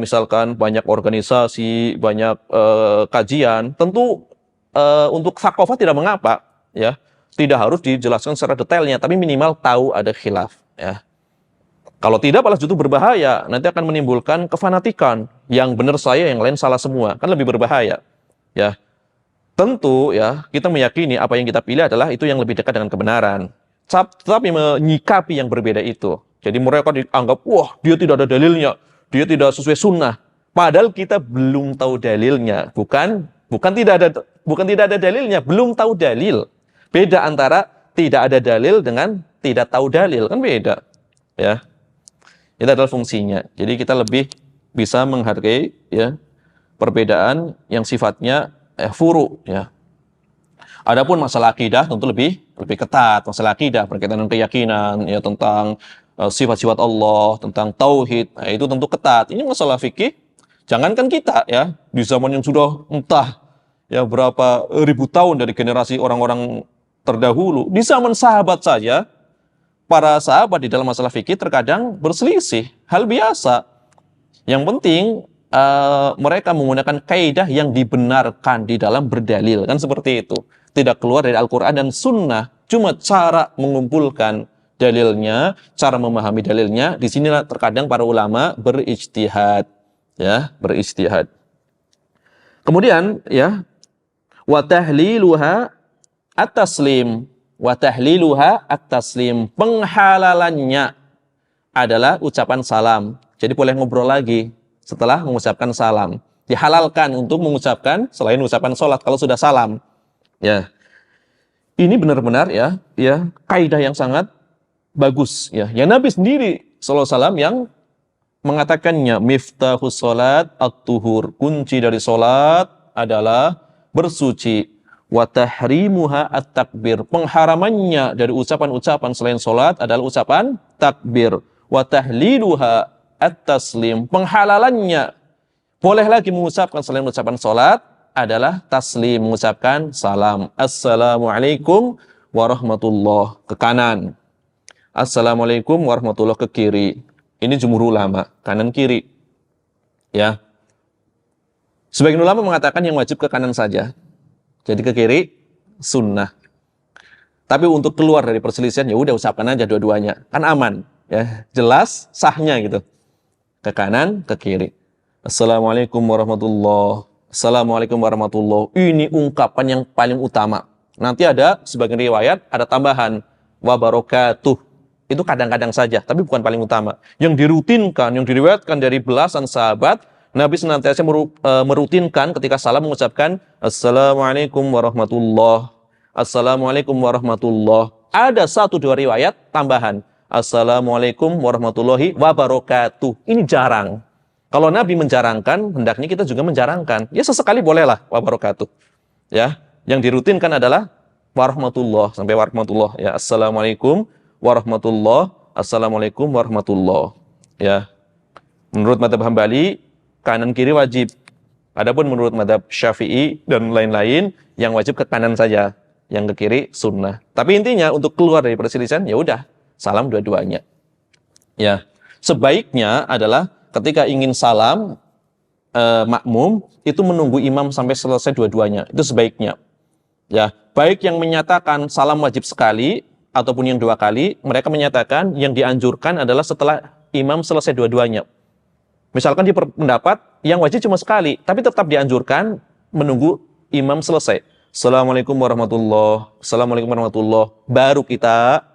misalkan banyak organisasi, banyak kajian, tentu untuk sakofah tidak mengapa ya. Tidak harus dijelaskan secara detailnya, tapi minimal tahu ada khilaf ya. Kalau tidak malah justru berbahaya, nanti akan menimbulkan kefanatikan. Yang benar saya, yang lain salah semua, kan lebih berbahaya. Ya, tentu ya kita meyakini apa yang kita pilih adalah itu yang lebih dekat dengan kebenaran. Tetapi menyikapi yang berbeda itu. Jadi mereka dianggap, wah dia tidak ada dalilnya, dia tidak sesuai sunnah. Padahal kita belum tahu dalilnya, bukan tidak ada dalilnya, belum tahu dalil. Beda antara tidak ada dalil dengan tidak tahu dalil, kan beda. Ya. Itu adalah fungsinya. Jadi kita lebih bisa menghargai ya perbedaan yang sifatnya furu ya. Adapun masalah akidah tentu lebih ketat. Masalah akidah berkaitan dengan keyakinan ya tentang sifat-sifat Allah, tentang tauhid. Nah, itu tentu ketat. Ini masalah fikih. Jangankan kita ya di zaman yang sudah entah ya berapa ribu tahun dari generasi orang-orang terdahulu, di zaman sahabat saja para sahabat di dalam masalah fikih terkadang berselisih, hal biasa. Yang penting mereka menggunakan kaidah yang dibenarkan di dalam berdalil, kan seperti itu. Tidak keluar dari Al-Quran dan Sunnah, cuma cara mengumpulkan dalilnya, cara memahami dalilnya. Di sinilah terkadang para ulama berijtihad, ya berijtihad. Kemudian ya wa tahliluha at-taslim. Wa tahliluha at-taslim. Penghalalannya adalah ucapan salam. Jadi boleh ngobrol lagi setelah mengucapkan salam. Dihalalkan untuk mengucapkan selain ucapan sholat kalau sudah salam. Ya. Ini benar-benar ya kaidah yang sangat bagus ya. Yang Nabi sendiri sallallahu alaihi wasallam yang mengatakannya, miftahus sholat at-tuhur. Kunci dari sholat adalah bersuci. Wa tahrimuha at-takbir. Pengharamannya dari ucapan-ucapan selain sholat adalah ucapan takbir. Wa tahliluha at-taslim. Penghalalannya boleh lagi mengucapkan selain ucapan sholat adalah taslim, mengucapkan salam. Assalamualaikum warahmatullahi ke kanan. Assalamualaikum warahmatullahi ke kiri. Ini jumhur ulama, kanan kiri. Ya. Sebagian ulama mengatakan yang wajib ke kanan saja. Jadi ke kiri sunnah. Tapi untuk keluar dari perselisihan ya udah ucapkan aja dua-duanya, kan aman, ya jelas sahnya gitu. Ke kanan, ke kiri. Assalamualaikum warahmatullahi. Assalamualaikum warahmatullahi. Ini ungkapan yang paling utama. Nanti ada sebagian riwayat ada tambahan wa barakatuh. Itu kadang-kadang saja, tapi bukan paling utama. Yang dirutinkan, yang diriwayatkan dari belasan sahabat, Nabi senantiasa merutinkan ketika salam mengucapkan Assalamualaikum warahmatullahi. Assalamualaikum warahmatullahi. Ada satu dua riwayat tambahan. Assalamualaikum warahmatullahi wabarakatuh. Ini jarang. Kalau Nabi menjarangkan, hendaknya kita juga menjarangkan. Ya sesekali bolehlah wabarakatuh. Ya, yang dirutinkan adalah warahmatullah sampai warahmatullah. Ya, Assalamualaikum warahmatullah. Assalamualaikum warahmatullah. Ya. Menurut mazhab Hambali kanan kiri wajib. Adapun menurut mazhab Syafi'i dan lain-lain yang wajib ke kanan saja, yang ke kiri sunnah. Tapi intinya untuk keluar dari perselisihan ya udah salam dua-duanya. Ya, sebaiknya adalah ketika ingin salam makmum itu menunggu imam sampai selesai dua-duanya. Itu sebaiknya. Ya, baik yang menyatakan salam wajib sekali ataupun yang dua kali, mereka menyatakan yang dianjurkan adalah setelah imam selesai dua-duanya. Misalkan di pendapat yang wajib cuma sekali, tapi tetap dianjurkan menunggu imam selesai. Assalamualaikum warahmatullahi, Assalamualaikum warahmatullahi, baru kita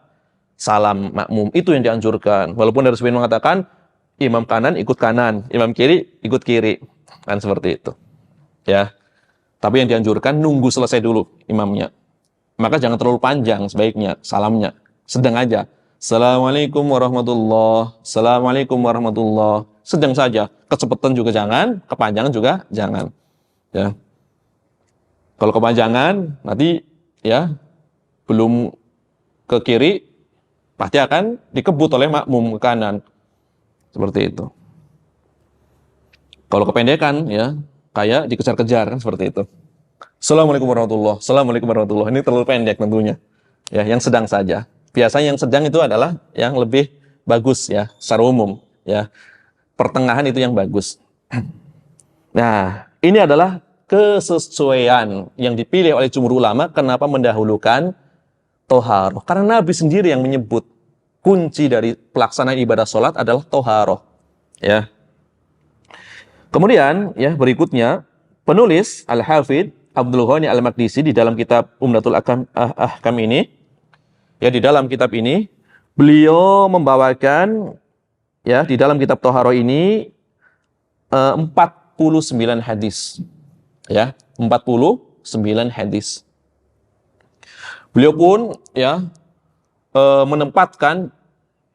salam makmum. Itu yang dianjurkan. Walaupun dari sebagian mengatakan imam kanan ikut kanan, imam kiri ikut kiri, kan seperti itu. Ya. Tapi yang dianjurkan nunggu selesai dulu imamnya. Maka jangan terlalu panjang sebaiknya salamnya. Sedang aja. Assalamualaikum warahmatullahi, Assalamualaikum warahmatullahi. Sedang saja, kecepatan juga jangan, kepanjangan juga jangan. Ya. Kalau kepanjangan nanti ya belum ke kiri pasti akan dikebut oleh makmum ke kanan. Seperti itu. Kalau kependekan ya kayak dikejar-kejar kan seperti itu. Assalamualaikum warahmatullahi wabarakatuh. Assalamualaikum warahmatullahi wabarakatuh. Ini terlalu pendek tentunya. Ya, yang sedang saja. Biasanya yang sedang itu adalah yang lebih bagus ya, secara umum ya. Pertengahan itu yang bagus. Nah, ini adalah kesesuaian yang dipilih oleh jumhur ulama kenapa mendahulukan toharoh. Karena Nabi sendiri yang menyebut kunci dari pelaksanaan ibadah sholat adalah toharoh. Ya. Kemudian ya berikutnya penulis Al-Hafidz Abdul Ghani Al-Maqdisi di dalam kitab Umdatul Ahkam ini, ya di dalam kitab ini beliau membawakan ya di dalam kitab Toharoh ini 49 hadis. Ya, 49 hadis. Beliau pun ya menempatkan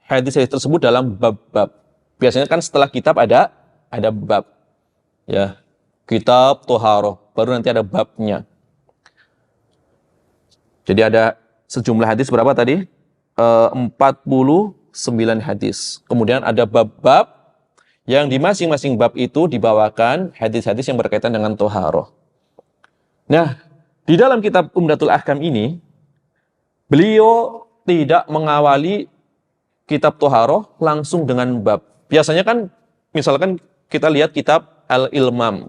hadis-hadis tersebut dalam bab-bab. Biasanya kan setelah kitab ada bab. Ya, kitab Toharoh, baru nanti ada babnya. Jadi ada sejumlah hadis berapa tadi? 49 hadis. Kemudian ada bab-bab yang di masing-masing bab itu dibawakan hadis-hadis yang berkaitan dengan Toharoh. Nah, di dalam kitab Umdatul Ahkam ini, beliau tidak mengawali kitab Toharoh langsung dengan bab. Biasanya kan, misalkan kita lihat kitab Al-Ilmam,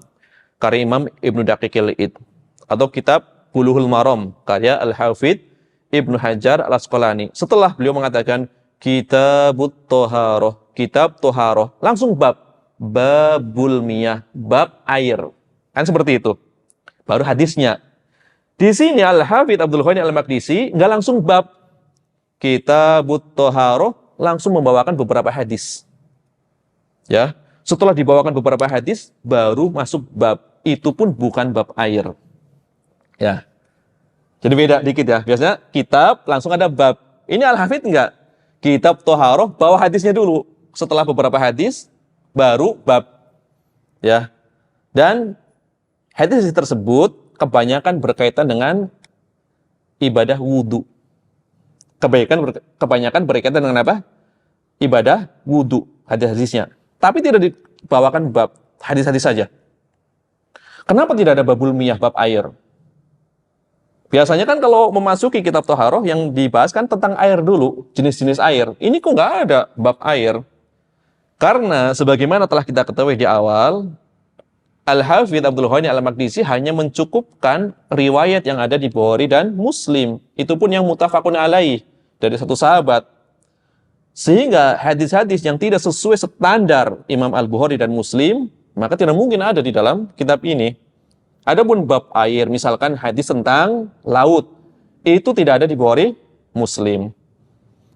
karya Imam Ibnu Daqiqil Id, atau kitab Bulughul Maram, karya Al-Hafidz Ibnu Hajar Al-Asqalani. Setelah beliau mengatakan Kitabut Toharoh, kitab Toharoh, langsung babul miyah, bab air. Kan seperti itu. Baru hadisnya. Di sini Al-Hafidz Abdul Ghani Al-Maqdisi nggak langsung bab. Kitabut Toharoh langsung membawakan beberapa hadis. Ya. Setelah dibawakan beberapa hadis, baru masuk bab. Itu pun bukan bab air. Ya. Jadi beda dikit ya. Biasanya kitab langsung ada bab. Ini Al-Hafidz enggak. Kitab Toharoh bawa hadisnya dulu. Setelah beberapa hadis, baru bab. Ya. Dan hadis tersebut kebanyakan berkaitan dengan ibadah wudhu. Kebanyakan berkaitan dengan apa? Ibadah wudhu. Hadis-hadisnya. Tapi tidak dibawakan bab, hadis-hadis saja. Kenapa tidak ada babul miyah, bab air? Biasanya kan kalau memasuki kitab Toharoh yang dibahas kan tentang air dulu, jenis-jenis air. Ini kok nggak ada bab air? Karena sebagaimana telah kita ketahui di awal, Al-Hafidz Abdul Ghani Al-Maqdisi hanya mencukupkan riwayat yang ada di Bukhari dan Muslim. Itu pun yang muttafaqun alaih dari satu sahabat. Sehingga hadis-hadis yang tidak sesuai standar Imam Al-Bukhari dan Muslim, maka tidak mungkin ada di dalam kitab ini. Adapun bab air, misalkan hadis tentang laut, itu tidak ada di Bukhari Muslim.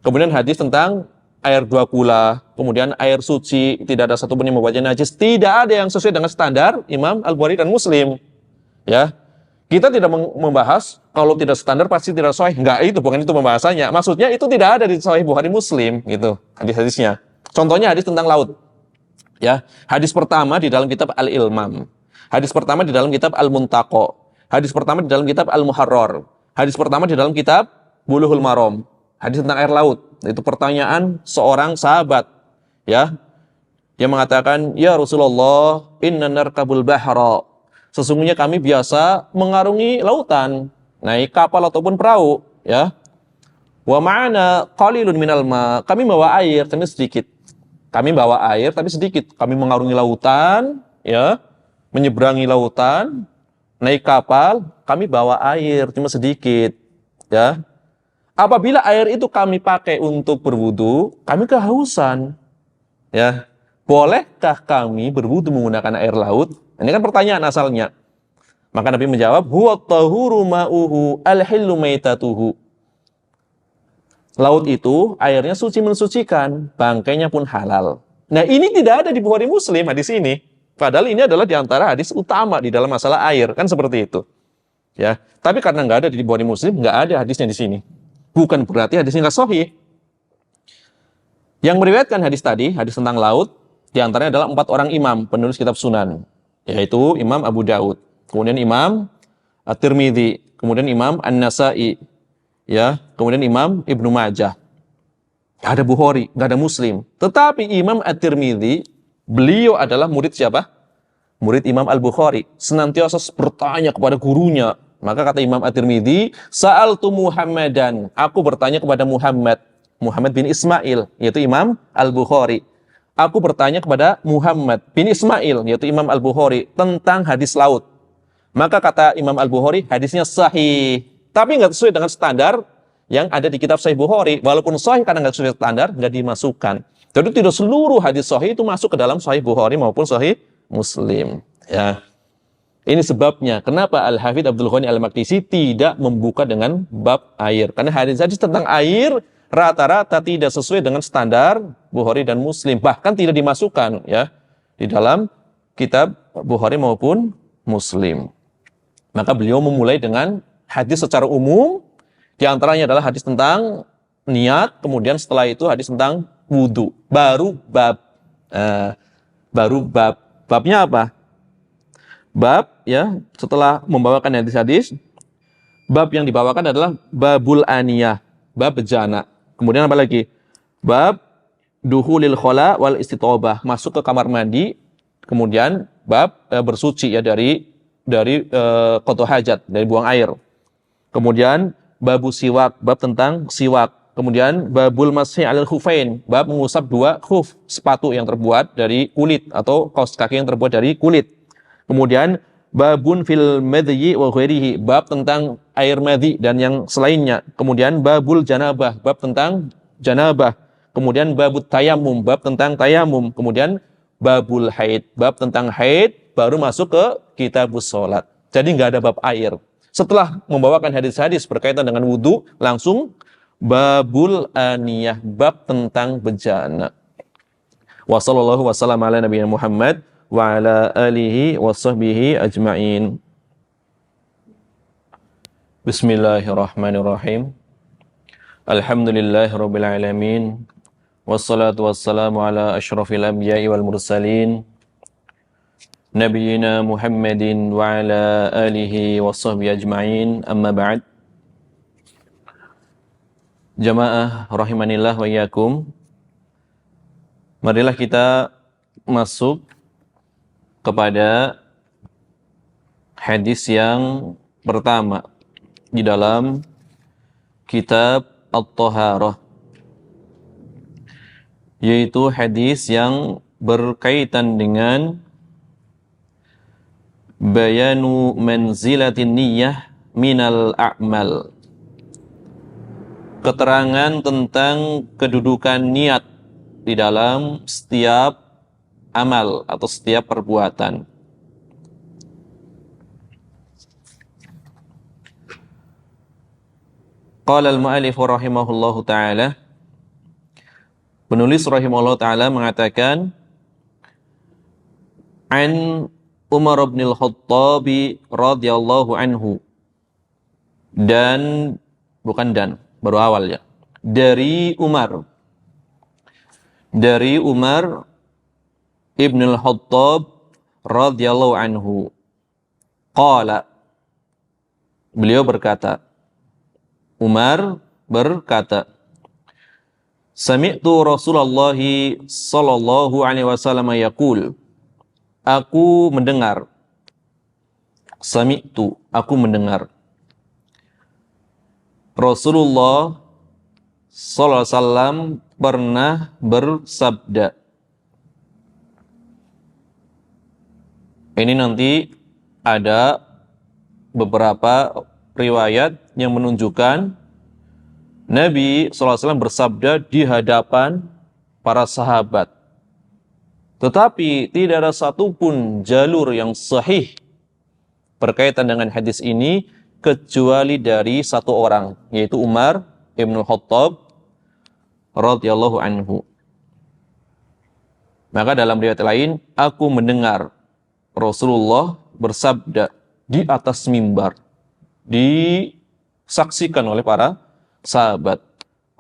Kemudian hadis tentang air dua kula, kemudian air suci, tidak ada satupun yang membuatnya najis, tidak ada yang sesuai dengan standar Imam Al-Bukhari dan Muslim. Ya. Kita tidak membahas kalau tidak standar pasti tidak sahih. Enggak, itu bukan itu pembahasannya. Maksudnya itu tidak ada di Sahih Bukhari Muslim gitu, hadis-hadisnya. Contohnya hadis tentang laut. Ya, hadis pertama di dalam kitab Al-Ilmam. Hadis pertama di dalam kitab Al-Muntaqo. Hadis pertama di dalam kitab Al-Muharrar. Hadis pertama di dalam kitab Bulughul Maram. Hadis tentang air laut. Itu pertanyaan seorang sahabat, ya. Dia mengatakan, "Ya Rasulullah, inna narkabul bahra." Sesungguhnya kami biasa mengarungi lautan, naik kapal ataupun perahu, ya. Wa ma'ana qalilun minal ma. Kami bawa air, tapi sedikit. Kami bawa air tapi sedikit. Kami mengarungi lautan, ya. Menyeberangi lautan, naik kapal, kami bawa air cuma sedikit, ya. Apabila air itu kami pakai untuk berwudu, kami kehausan, ya. Bolehkah kami berwudu menggunakan air laut? Ini kan pertanyaan asalnya. Maka Nabi menjawab, huwa tahuru ma'uhu al-hillu maitatuhu. Laut itu airnya suci mensucikan, bangkainya pun halal. Nah, ini tidak ada di Bukhari Muslim hadis ini. Padahal ini adalah di antara hadis utama di dalam masalah air, kan seperti itu. Ya, tapi karena nggak ada di Bukhari Muslim, nggak ada hadisnya di sini. Bukan berarti hadisnya nggak sahih. Yang meriwayatkan hadis tadi, hadis tentang laut, di antaranya adalah 4 orang imam penulis kitab Sunan, yaitu Imam Abu Daud, kemudian Imam At-Tirmidzi, kemudian Imam An-Nasa'i, ya, kemudian Imam Ibnu Majah. Nggak ada Bukhari, nggak ada Muslim. Tetapi Imam At-Tirmidzi, beliau adalah murid siapa? Murid Imam Al-Bukhari. Senantiasa bertanya kepada gurunya. Maka kata Imam At-Tirmidzi, Sa'altu Muhammadan. Aku bertanya kepada Muhammad. Muhammad bin Ismail, yaitu Imam Al-Bukhari. Aku bertanya kepada Muhammad bin Ismail, yaitu Imam Al-Bukhari, tentang hadis laut. Maka kata Imam Al-Bukhari, hadisnya sahih. Tapi nggak sesuai dengan standar yang ada di kitab Sahih Bukhari. Walaupun sahih karena nggak sesuai standar, nggak dimasukkan. Jadi tidak seluruh hadis sahih itu masuk ke dalam Sahih Bukhari maupun Sahih Muslim. Ya, ini sebabnya kenapa Al-Hafidz Abdul Ghani Al-Maqdisi tidak membuka dengan bab air. Karena hadis-hadis tentang air rata-rata tidak sesuai dengan standar Bukhari dan Muslim. Bahkan tidak dimasukkan ya di dalam kitab Bukhari maupun Muslim. Maka beliau memulai dengan hadis secara umum. Di antaranya adalah hadis tentang niat, kemudian setelah itu hadis tentang wudu. Baru bab. Babnya apa? Bab ya, setelah membawakan hadis-hadis, bab yang dibawakan adalah babul aniyah, bab bejana. Kemudian apa lagi? Bab duhulil khala wal istitobah, masuk ke kamar mandi. Kemudian bab bersuci ya dari qada hajat, dari buang air. Kemudian babu siwak, bab tentang siwak. Kemudian babul masih alal khufain, bab mengusap dua khuf, sepatu yang terbuat dari kulit atau kaos kaki yang terbuat dari kulit. Kemudian babun fil madhi wa ghairihi, bab tentang air madhi dan yang selainnya. Kemudian babul janabah, bab tentang janabah. Kemudian babut tayamum, bab tentang tayamum. Kemudian babul haid, bab tentang haid, baru masuk ke kitabus sholat. Jadi nggak ada bab air. Setelah membawakan hadis-hadis berkaitan dengan wudu, langsung babul aniyah, bab tentang bejana. Wa sallallahu wasallam ala nabiyina Muhammad wa ala alihi wa sahbihi ajma'in. Bismillahirrahmanirrahim. Alhamdulillahirabbil alamin. Wassalatu wassalamu ala asyrafil anbiya'i wal mursalin. Nabiyyina Muhammadin wa ala alihi wa sahbihi ajma'in. Amma ba'd. Jamaah rahimanillah wa iyyakum. Marilah kita masuk kepada hadis yang pertama di dalam kitab At-Taharah, yaitu hadis yang berkaitan dengan bayanu manzilatin niyyah minal a'mal. Keterangan tentang kedudukan niat di dalam setiap amal atau setiap perbuatan. Qala al-mu'allif rahimahullahu ta'ala, penulis rahimahullahu ta'ala mengatakan, an Umar bin al-Khattab radhiyallahu anhu, dan bukan dan, baru awal ya, dari Umar ibn al-Khattab radhiyallahu anhu, qala, beliau berkata, Umar berkata, sami'tu Rasulullah sallallahu alaihi wasallam yaqul, aku mendengar. Sami'tu, aku mendengar. Rasulullah sallallahu alaihi wasallam pernah bersabda. Ini nanti ada beberapa riwayat yang menunjukkan Nabi sallallahu alaihi wasallam bersabda di hadapan para sahabat. Tetapi tidak ada satupun jalur yang sahih berkaitan dengan hadis ini kecuali dari satu orang, yaitu Umar ibn Khattab radhiyallahu anhu. Maka dalam riwayat lain, aku mendengar Rasulullah bersabda di atas mimbar, disaksikan oleh para sahabat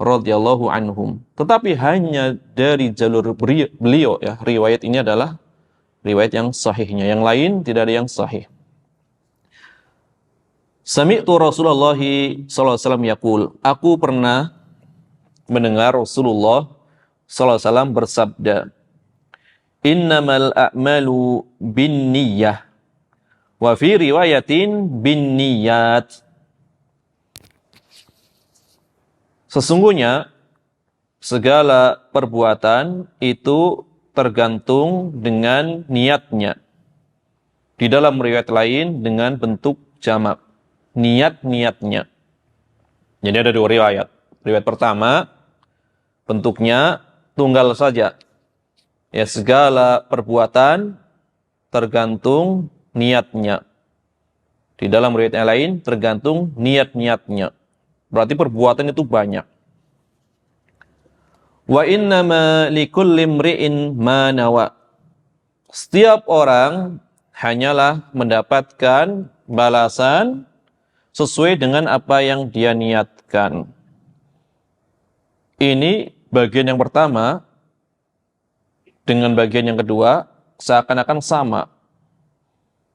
radhiyallahu anhum. Tetapi hanya dari jalur beliau ya, riwayat ini adalah riwayat yang sahihnya. Yang lain tidak ada yang sahih. Sami'tu Rasulullah sallallahu alaihi wasallam yaqul, aku pernah mendengar Rasulullah SAW bersabda, "Innamal a'malu binniyah wa fi riwayatin binniyat." Sesungguhnya segala perbuatan itu tergantung dengan niatnya. Di dalam riwayat lain dengan bentuk jamak, niat-niatnya. Jadi ada dua riwayat. Riwayat pertama bentuknya tunggal saja. Ya, segala perbuatan tergantung niatnya. Di dalam riwayat yang lain tergantung niat-niatnya. Berarti perbuatan itu banyak. Wa innama likulli imri'in ma nawa. Setiap orang hanyalah mendapatkan balasan sesuai dengan apa yang dia niatkan. Ini bagian yang pertama dengan bagian yang kedua seakan-akan sama,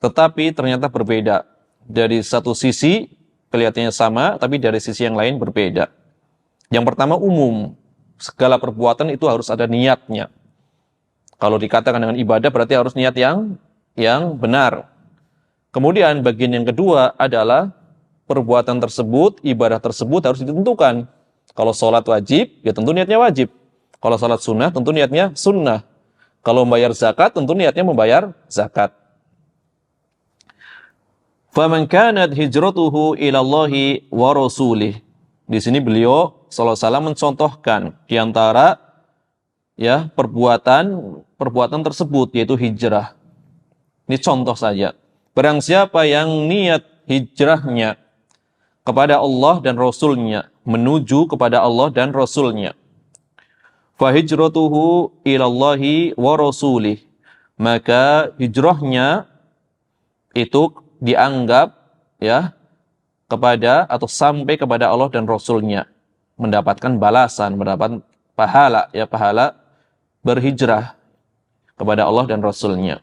tetapi ternyata berbeda. Dari satu sisi kelihatannya sama, tapi dari sisi yang lain berbeda. Yang pertama umum, segala perbuatan itu harus ada niatnya. Kalau dikatakan dengan ibadah berarti harus niat yang benar. Kemudian bagian yang kedua adalah perbuatan tersebut, ibadah tersebut harus ditentukan. Kalau sholat wajib, ya tentu niatnya wajib. Kalau sholat sunnah, tentu niatnya sunnah. Kalau membayar zakat, tentu niatnya membayar zakat. فَمَنْ كَانَتْ هِجْرَتُهُ إِلَى اللَّهِ وَرَسُولِهِ. Di sini beliau sallallahu alaihi wasallam mencontohkan di antara ya perbuatan tersebut yaitu hijrah. Ini contoh saja. Barang siapa yang niat hijrahnya kepada Allah dan Rasul-Nya, menuju kepada Allah dan Rasul-Nya, fahijratuhu ilallahi wa rasulih, maka hijrahnya itu dianggap ya kepada atau sampai kepada Allah dan Rasul-Nya, mendapatkan balasan, mendapat pahala berhijrah kepada Allah dan Rasul-Nya.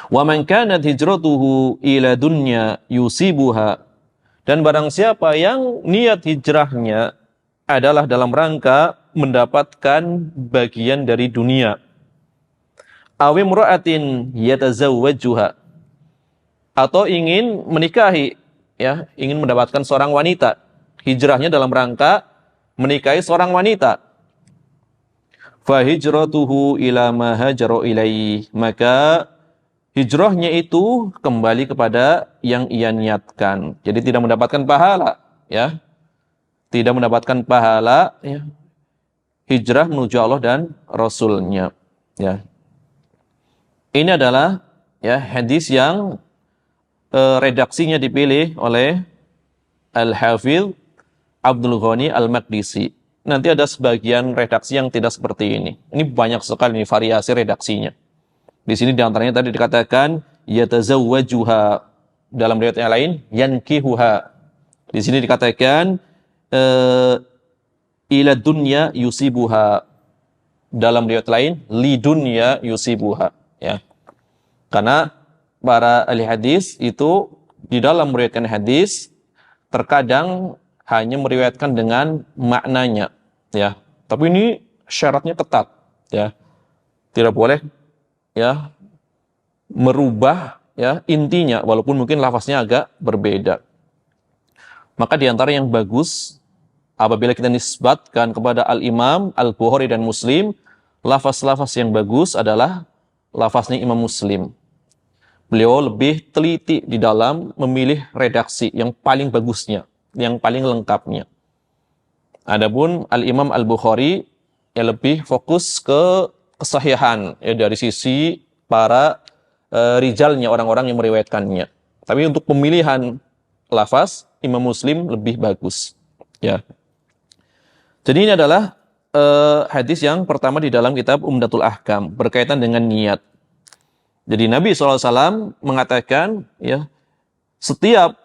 Wa man kanat hijratuhu ila dunya yusibuha, dan barang siapa yang niat hijrahnya adalah dalam rangka mendapatkan bagian dari dunia, aw imra'atin yatazawwajuha, atau ingin menikahi, ya, ingin mendapatkan seorang wanita, hijrahnya dalam rangka menikahi seorang wanita, fa hijratuhu ila ma hajara ilaihi, maka hijrahnya itu kembali kepada yang ia niatkan. Jadi tidak mendapatkan pahala, ya. Tidak mendapatkan pahala, ya. Hijrah menuju Allah dan Rasul-Nya, ya. Ini adalah ya hadis yang redaksinya dipilih oleh Al-Hafidh Abdul Ghani Al-Maqdisi. Nanti ada sebagian redaksi yang tidak seperti ini. Ini banyak sekali nih variasi redaksinya. Di sini diantaranya tadi dikatakan yatazawwajuha, dalam riwayat yang lain yankihuha. Di sini dikatakan ila dunya yusibuha, dalam riwayat lain li dunya yusibuha, ya. Karena para ahli hadis itu di dalam meriwayatkan hadis terkadang hanya meriwayatkan dengan maknanya, ya. Tapi ini syaratnya ketat, ya. Tidak boleh ya merubah ya intinya, walaupun mungkin lafaznya agak berbeda. Maka di antara yang bagus apabila kita nisbatkan kepada Al-Imam Al-Bukhari dan Muslim, lafaz-lafaz yang bagus adalah lafaznya Imam Muslim. Beliau lebih teliti di dalam memilih redaksi yang paling bagusnya, yang paling lengkapnya. Adapun Al-Imam Al-Bukhari ya lebih fokus ke kesahihan ya dari sisi para rijalnya, orang-orang yang meriwayatkannya. Tapi untuk pemilihan lafaz Imam Muslim lebih bagus, ya. Jadi ini adalah hadis yang pertama di dalam kitab Umdatul Ahkam berkaitan dengan niat. Jadi Nabi SAW mengatakan ya setiap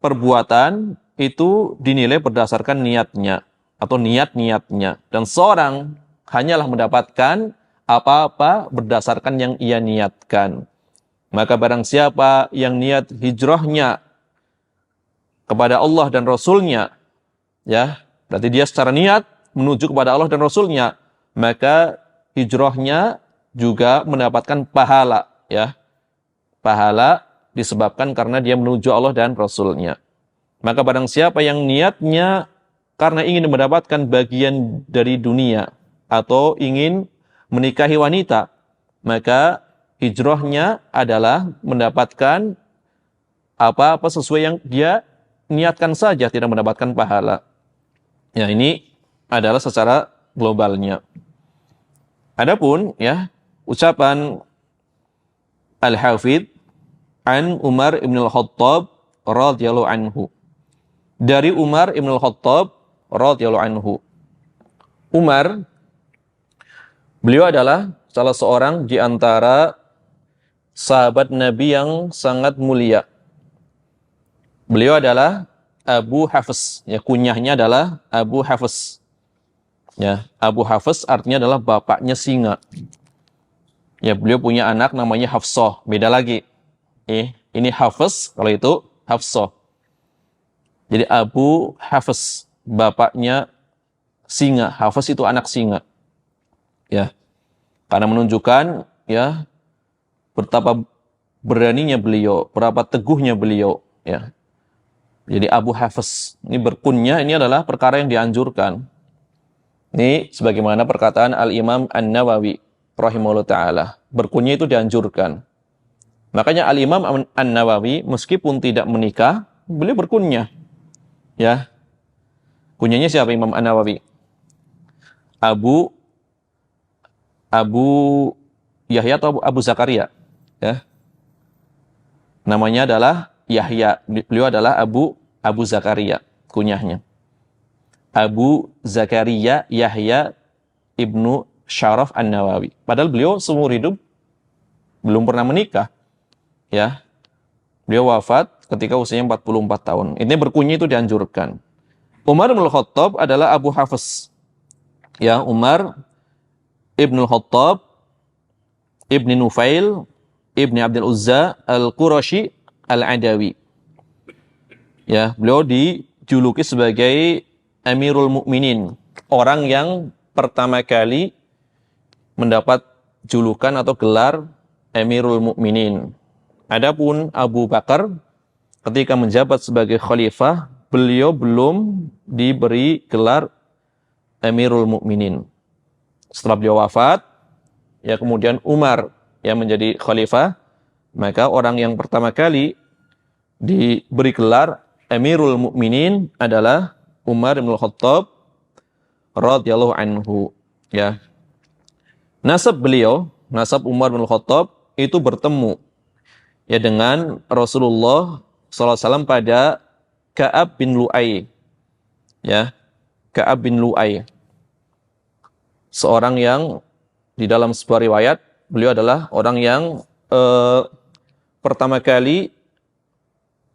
perbuatan itu dinilai berdasarkan niatnya atau niat-niatnya, dan seorang hanyalah mendapatkan apa-apa berdasarkan yang ia niatkan. Maka barang siapa yang niat hijrahnya kepada Allah dan Rasul-Nya, ya, Berarti dia secara niat menuju kepada Allah dan Rasulnya, maka hijrahnya juga mendapatkan pahala, ya. Pahala disebabkan karena dia menuju Allah dan Rasulnya. Maka barang siapa yang niatnya karena ingin mendapatkan bagian dari dunia atau ingin menikahi wanita, maka hijrahnya adalah mendapatkan apa-apa sesuai yang dia niatkan saja, tidak mendapatkan pahala. Ya, ini adalah secara globalnya. Adapun ya ucapan Al-Hafidh an Umar ibn al-Khattab radhiyallahu anhu. Dari Umar ibn al-Khattab radhiyallahu anhu. Umar, beliau adalah salah seorang di antara sahabat Nabi yang sangat mulia. Beliau adalah Abu Hafs, ya, kunyahnya adalah Abu Hafs. Ya, Abu Hafs artinya adalah bapaknya singa. Ya, beliau punya anak namanya Hafsah, beda lagi. Ini Hafs, kalau itu Hafsah. Jadi Abu Hafs, bapaknya singa. Hafs itu anak singa. Ya. Karena menunjukkan ya betapa beraninya beliau, berapa teguhnya beliau, ya. Jadi Abu Hafs, ini berkunyah, ini adalah perkara yang dianjurkan. Ini sebagaimana perkataan Al-Imam An-Nawawi rahimahullah ta'ala. Berkunyah itu dianjurkan. Makanya Al-Imam An-Nawawi meskipun tidak menikah, beliau berkunyah. Ya. Kunyahnya siapa Imam An-Nawawi? Abu Yahya atau Abu Zakaria? Ya. Namanya adalah Yahya. Beliau adalah Abu Zakaria, kunyahnya. Abu Zakaria Yahya ibnu Syaraf An-Nawawi. Padahal beliau seumur hidup belum pernah menikah. Ya. Beliau wafat ketika usianya 44 tahun. Ini berkunyah itu dianjurkan. Umar bin Khattab adalah Abu Hafs. Ya, Umar ibn Khattab ibni Nufail ibni Abdul Uzza Al-Qurashi Al-Adawi. Ya, beliau dijuluki sebagai Amirul Mukminin, orang yang pertama kali mendapat julukan atau gelar Amirul Mukminin. Adapun Abu Bakar ketika menjabat sebagai khalifah, beliau belum diberi gelar Amirul Mukminin. Setelah beliau wafat, ya kemudian Umar yang menjadi khalifah, maka orang yang pertama kali diberi gelar Amirul Mukminin adalah Umar bin Khattab radhiyallahu anhu. Ya. Nasab beliau, nasab Umar bin Khattab itu bertemu ya dengan Rasulullah SAW pada Ka'ab bin Lu'ay. Ya. Ka'ab bin Lu'ay. Seorang yang di dalam sebuah riwayat beliau adalah orang yang pertama kali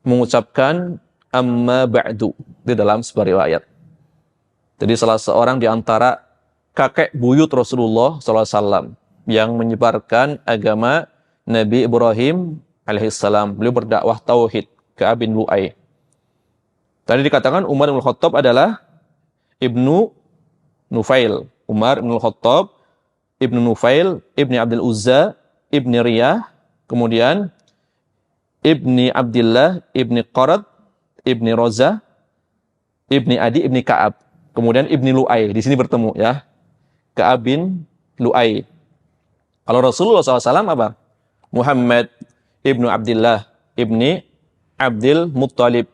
mengucapkan amma ba'du di dalam sebuah riwayat. Jadi salah seorang di antara kakek buyut Rasulullah SAW yang menyebarkan agama Nabi Ibrahim alaihissalam. Beliau berdakwah tauhid, Ka'ab bin Lu'ay. Tadi dikatakan Umar bin Khattab adalah Ibnu Nufail. Umar bin Khattab, Ibnu Nufail, Ibni Abdul Uzza, Ibni Riyah, kemudian Ibni Abdillah, Ibni Qarad, Ibni Roza, Ibni Adi, Ibni Ka'ab. Kemudian Ibni Lu'ay. Di sini bertemu ya. Ka'ab bin Lu'ay. Kalau Rasulullah SAW apa? Muhammad, Ibnu Abdillah, Ibni Abdil Muttalib,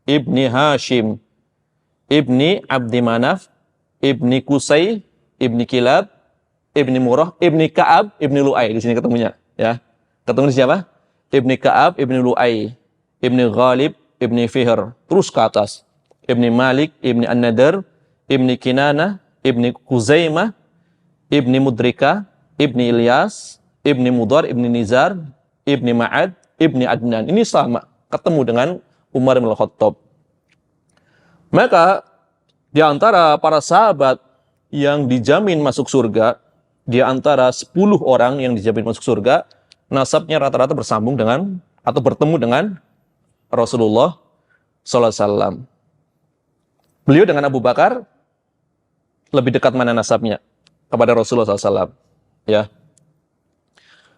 Ibni Hashim, Ibni Abdi Manaf, Ibni Qusay, Ibni Kilab, Ibni Murrah, Ibni Ka'ab, Ibni Lu'ay. Di sini ketemunya ya. Ketemu di siapa? Ibni Ka'ab, Ibni Lu'ay, Ibni Ghalib, Ibni Fihr. Terus ke atas. Ibni Malik, Ibni An-Nadar, Ibni Kinanah, Ibni Kuzaimah, Ibni Mudrika, Ibni Ilyas, Ibni Mudar, Ibni Nizar, Ibni Ma'ad, Ibni Adnan. Ini sama. Ketemu dengan Umar bin Khattab. Maka di antara para sahabat yang dijamin masuk surga, di antara 10 orang yang dijamin masuk surga, nasabnya rata-rata bersambung dengan atau bertemu dengan Rasulullah sallallahu alaihi wasallam. Beliau dengan Abu Bakar lebih dekat mana nasabnya kepada Rasulullah SAW? Ya,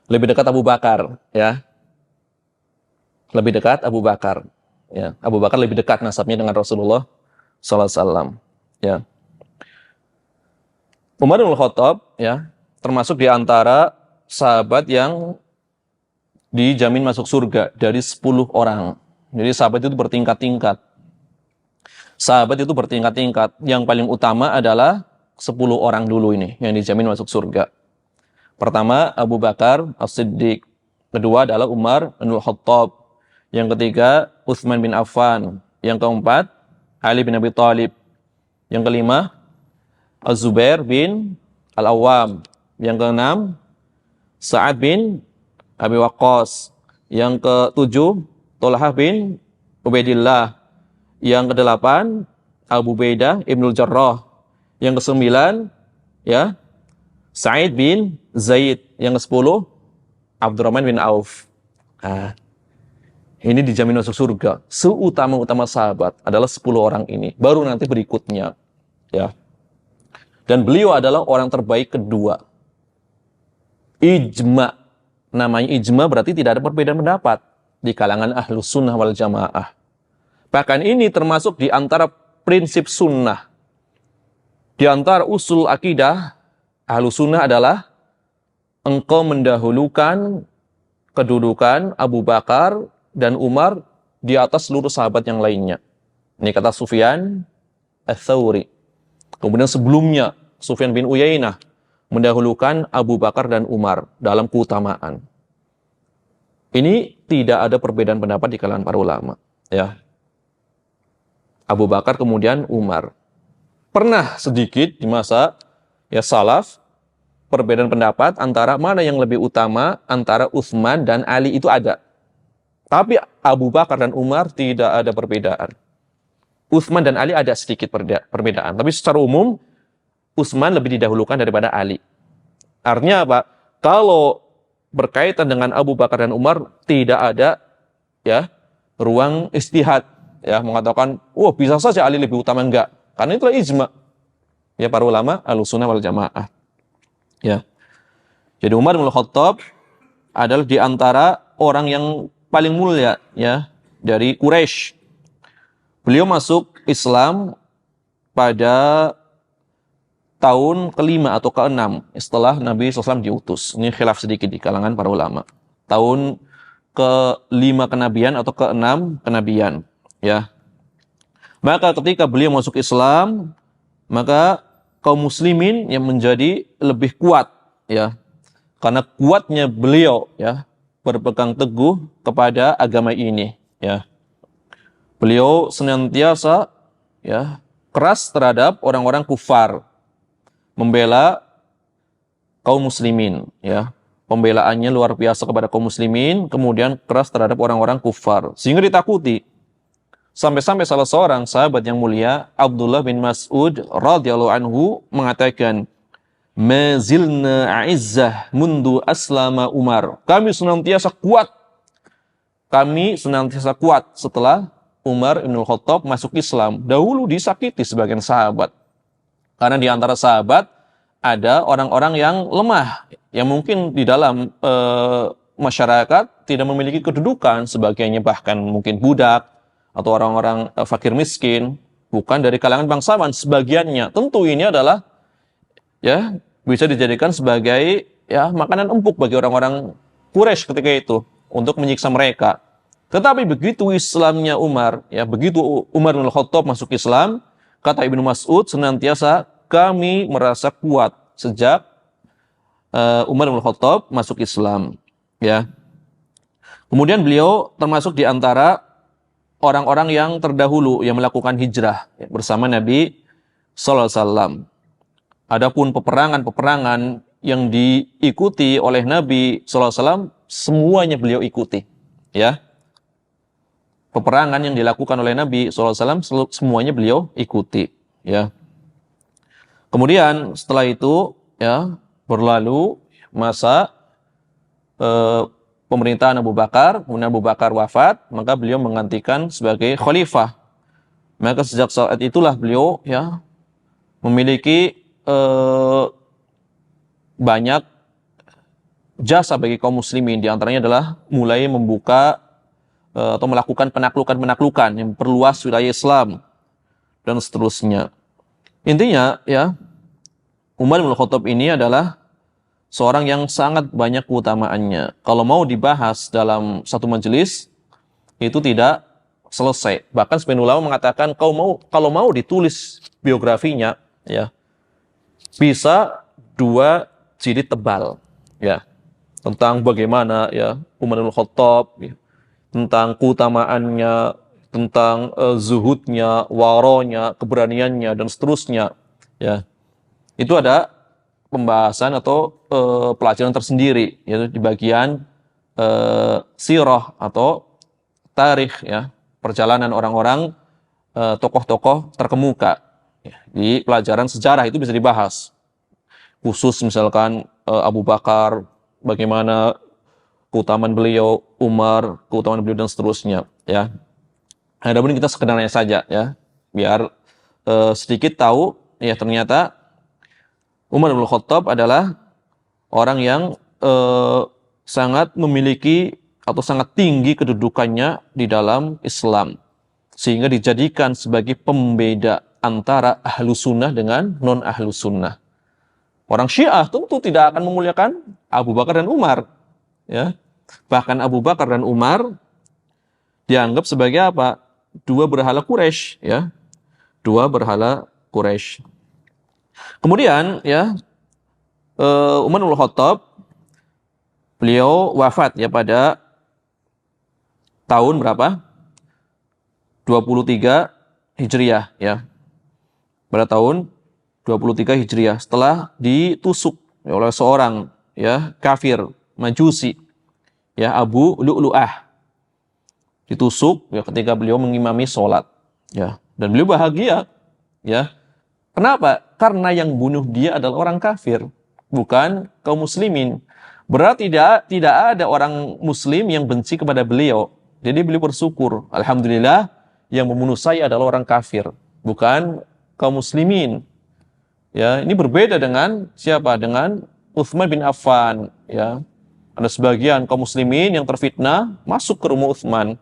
lebih dekat Abu Bakar. Ya, lebih dekat Abu Bakar. Ya, Abu Bakar lebih dekat nasabnya dengan Rasulullah SAW. Ya, Umar bin Khattab ya termasuk di antara sahabat yang dijamin masuk surga dari 10 orang. Jadi sahabat itu bertingkat-tingkat. Sahabat itu bertingkat-tingkat. Yang paling utama adalah 10 orang dulu ini yang dijamin masuk surga. Pertama Abu Bakar As-Siddiq. Kedua adalah Umar bin Khattab. Yang ketiga Utsman bin Affan. Yang keempat Ali bin Abi Thalib. Yang kelima Az-Zubair bin Al-Awwam. Yang keenam Sa'ad bin Abi Waqqas. Yang ketujuh Thalhah bin Ubaidillah. Yang kedelapan Abu Ubaidah Ibnul Jarrah. Yang kesembilan ya Sa'id bin Zaid. Yang kesepuluh Abdurrahman bin Auf. Nah, ini dijamin masuk surga. Seutama-utama sahabat adalah 10 orang ini. Baru nanti berikutnya ya. Dan beliau adalah orang terbaik kedua. Ijma. Namanya ijma berarti tidak ada perbedaan pendapat di kalangan ahlus sunnah wal jamaah. Bahkan ini termasuk di antara prinsip sunnah. Di antara usul akidah ahlus sunnah adalah engkau mendahulukan kedudukan Abu Bakar dan Umar di atas seluruh sahabat yang lainnya. Ini kata Sufyan Ats-Tsauri. Kemudian sebelumnya Sufyan bin Uyainah mendahulukan Abu Bakar dan Umar dalam keutamaan. Ini tidak ada perbedaan pendapat di kalangan para ulama. Ya, Abu Bakar kemudian Umar. Pernah sedikit di masa ya salaf perbedaan pendapat antara mana yang lebih utama antara Utsman dan Ali itu ada. Tapi Abu Bakar dan Umar tidak ada perbedaan. Utsman dan Ali ada sedikit perbedaan. Tapi secara umum Utsman lebih didahulukan daripada Ali. Artinya apa? Kalau berkaitan dengan Abu Bakar dan Umar tidak ada ya ruang istihad ya mengatakan bisa saja Ali lebih utama, enggak. Karena itulah ijma ya para ulama Ahlussunnah wal Jamaah. Ya. Jadi Umar bin Khattab adalah di antara orang yang paling mulia ya dari Quraisy. Beliau masuk Islam pada tahun ke-5 atau ke-6 setelah Nabi SAW diutus. Ini khilaf sedikit di kalangan para ulama. Tahun ke-5 kenabian atau ke-6 kenabian. Ya. Maka ketika beliau masuk Islam, maka kaum muslimin yang menjadi lebih kuat. Ya. Karena kuatnya beliau ya berpegang teguh kepada agama ini. Ya. Beliau senantiasa ya keras terhadap orang-orang kufar. Membela kaum muslimin ya. Pembelaannya luar biasa kepada kaum muslimin, kemudian keras terhadap orang-orang kufar sehingga ditakuti. Sampai-sampai salah seorang sahabat yang mulia Abdullah bin Mas'ud radhiyallahu anhu mengatakan, "Mazilna a'izzah mundu aslama Umar." Kami senantiasa kuat. Kami senantiasa kuat setelah Umar bin Khattab masuk Islam. Dahulu disakiti sebagian sahabat. Karena di antara sahabat ada orang-orang yang lemah, yang mungkin di dalam masyarakat tidak memiliki kedudukan, sebagiannya bahkan mungkin budak atau orang-orang fakir miskin, bukan dari kalangan bangsawan, sebagiannya. Tentu ini adalah ya bisa dijadikan sebagai ya makanan empuk bagi orang-orang Quraisy ketika itu untuk menyiksa mereka. Tetapi begitu Islamnya Umar, ya begitu Umar bin Khattab masuk Islam, kata Ibnu Mas'ud senantiasa kami merasa kuat sejak Umar bin Khattab masuk Islam. Ya. Kemudian beliau termasuk di antara orang-orang yang terdahulu yang melakukan hijrah ya, bersama Nabi Sallallahu Alaihi Wasallam. Adapun peperangan-peperangan yang diikuti oleh Nabi Sallallahu Alaihi Wasallam semuanya beliau ikuti. Ya. Peperangan yang dilakukan oleh Nabi SAW semuanya beliau ikuti. Ya. Kemudian setelah itu ya berlalu masa pemerintahan Abu Bakar, kemudian Abu Bakar wafat, maka beliau menggantikan sebagai khalifah. Maka sejak saat itulah beliau ya memiliki banyak jasa bagi kaum muslimin. Di antaranya adalah mulai membuka atau melakukan penaklukan-penaklukan yang memperluas wilayah Islam dan seterusnya. Intinya ya, Umar bin Khattab ini adalah seorang yang sangat banyak keutamaannya. Kalau mau dibahas dalam satu majelis itu tidak selesai. Bahkan sebagian ulama mengatakan kalau mau ditulis biografinya ya bisa 2 jilid tebal ya tentang bagaimana ya Umar bin Khattab ya, tentang keutamaannya, tentang zuhudnya, waronya, keberaniannya dan seterusnya ya. Itu ada pembahasan atau pelajaran tersendiri yaitu di bagian sirah atau tarikh ya, perjalanan orang-orang tokoh-tokoh terkemuka ya. Di pelajaran sejarah itu bisa dibahas khusus misalkan Abu Bakar, bagaimana keutamaan beliau, Umar, keutamaan beliau dan seterusnya ya. Adapun kita sekedarnya saja ya, biar sedikit tahu ya, ternyata Umar bin Khattab adalah orang yang sangat memiliki atau sangat tinggi kedudukannya di dalam Islam, sehingga dijadikan sebagai pembeda antara ahlu sunnah dengan non ahlu sunnah. Orang Syiah tentu tidak akan memuliakan Abu Bakar dan Umar ya. Bahkan Abu Bakar dan Umar dianggap sebagai apa? 2 berhala Quraisy ya. 2 berhala Quraisy. Kemudian ya Umar bin Khattab beliau wafat ya pada tahun berapa? 23 Hijriah ya. Pada tahun 23 Hijriah setelah ditusuk oleh seorang ya kafir Majusi ya, Abu Lu'lu'ah. Ditusuk ya ketika beliau mengimami sholat ya, dan beliau bahagia ya. Kenapa? Karena yang bunuh dia adalah orang kafir, bukan kaum muslimin. Berarti tidak ada orang muslim yang benci kepada beliau. Jadi beliau bersyukur, alhamdulillah yang membunuh saya adalah orang kafir, bukan kaum muslimin. Ya, ini berbeda dengan siapa? Dengan Utsman bin Affan ya. Ada sebagian kaum muslimin yang terfitnah masuk ke rumah Utsman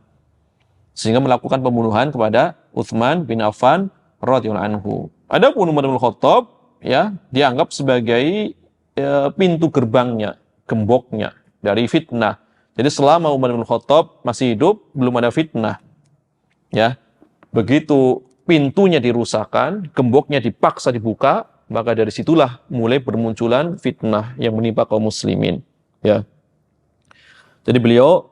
sehingga melakukan pembunuhan kepada Utsman bin Affan radhiyallahu anhu. Adapun Umar bin Khattab ya dianggap sebagai pintu gerbangnya, gemboknya dari fitnah. Jadi selama Umar bin Khattab masih hidup belum ada fitnah. Ya. Begitu pintunya dirusakkan, gemboknya dipaksa dibuka, maka dari situlah mulai bermunculan fitnah yang menimpa kaum muslimin. Ya. Jadi beliau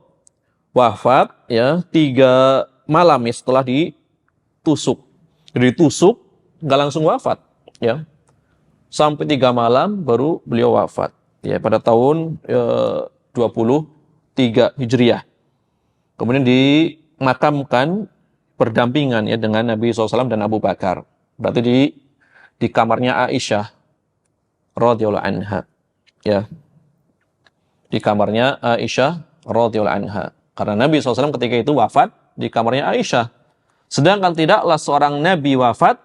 wafat ya 3 malam ya setelah ditusuk. Jadi ditusuk nggak langsung wafat ya. Sampai 3 malam baru beliau wafat ya pada tahun 23 Hijriah. Kemudian dimakamkan berdampingan ya dengan Nabi SAW dan Abu Bakar. Berarti di kamarnya Aisyah radhiyallahu anha ya. Di kamarnya Aisyah radhiyallahu anha. Karena Nabi SAW ketika itu wafat di kamarnya Aisyah. Sedangkan tidaklah seorang Nabi wafat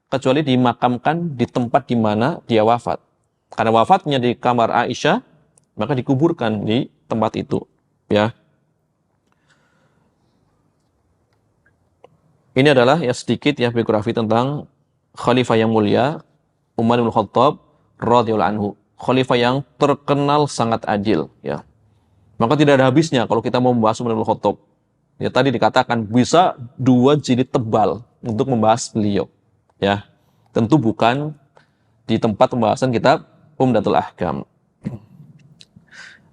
kecuali dimakamkan di tempat di mana dia wafat. Karena wafatnya di kamar Aisyah, maka dikuburkan di tempat itu. Ya. Ini adalah ya sedikit ya biografi tentang khalifah yang mulia Umar bin Khattab radhiyallahu anhu. Khalifah yang terkenal sangat adil ya. Maka tidak ada habisnya kalau kita mau membahas Umar bin Khattab. Ya tadi dikatakan bisa 2 jilid tebal untuk membahas beliau. Ya. Tentu bukan di tempat pembahasan kitab Umdatul Ahkam.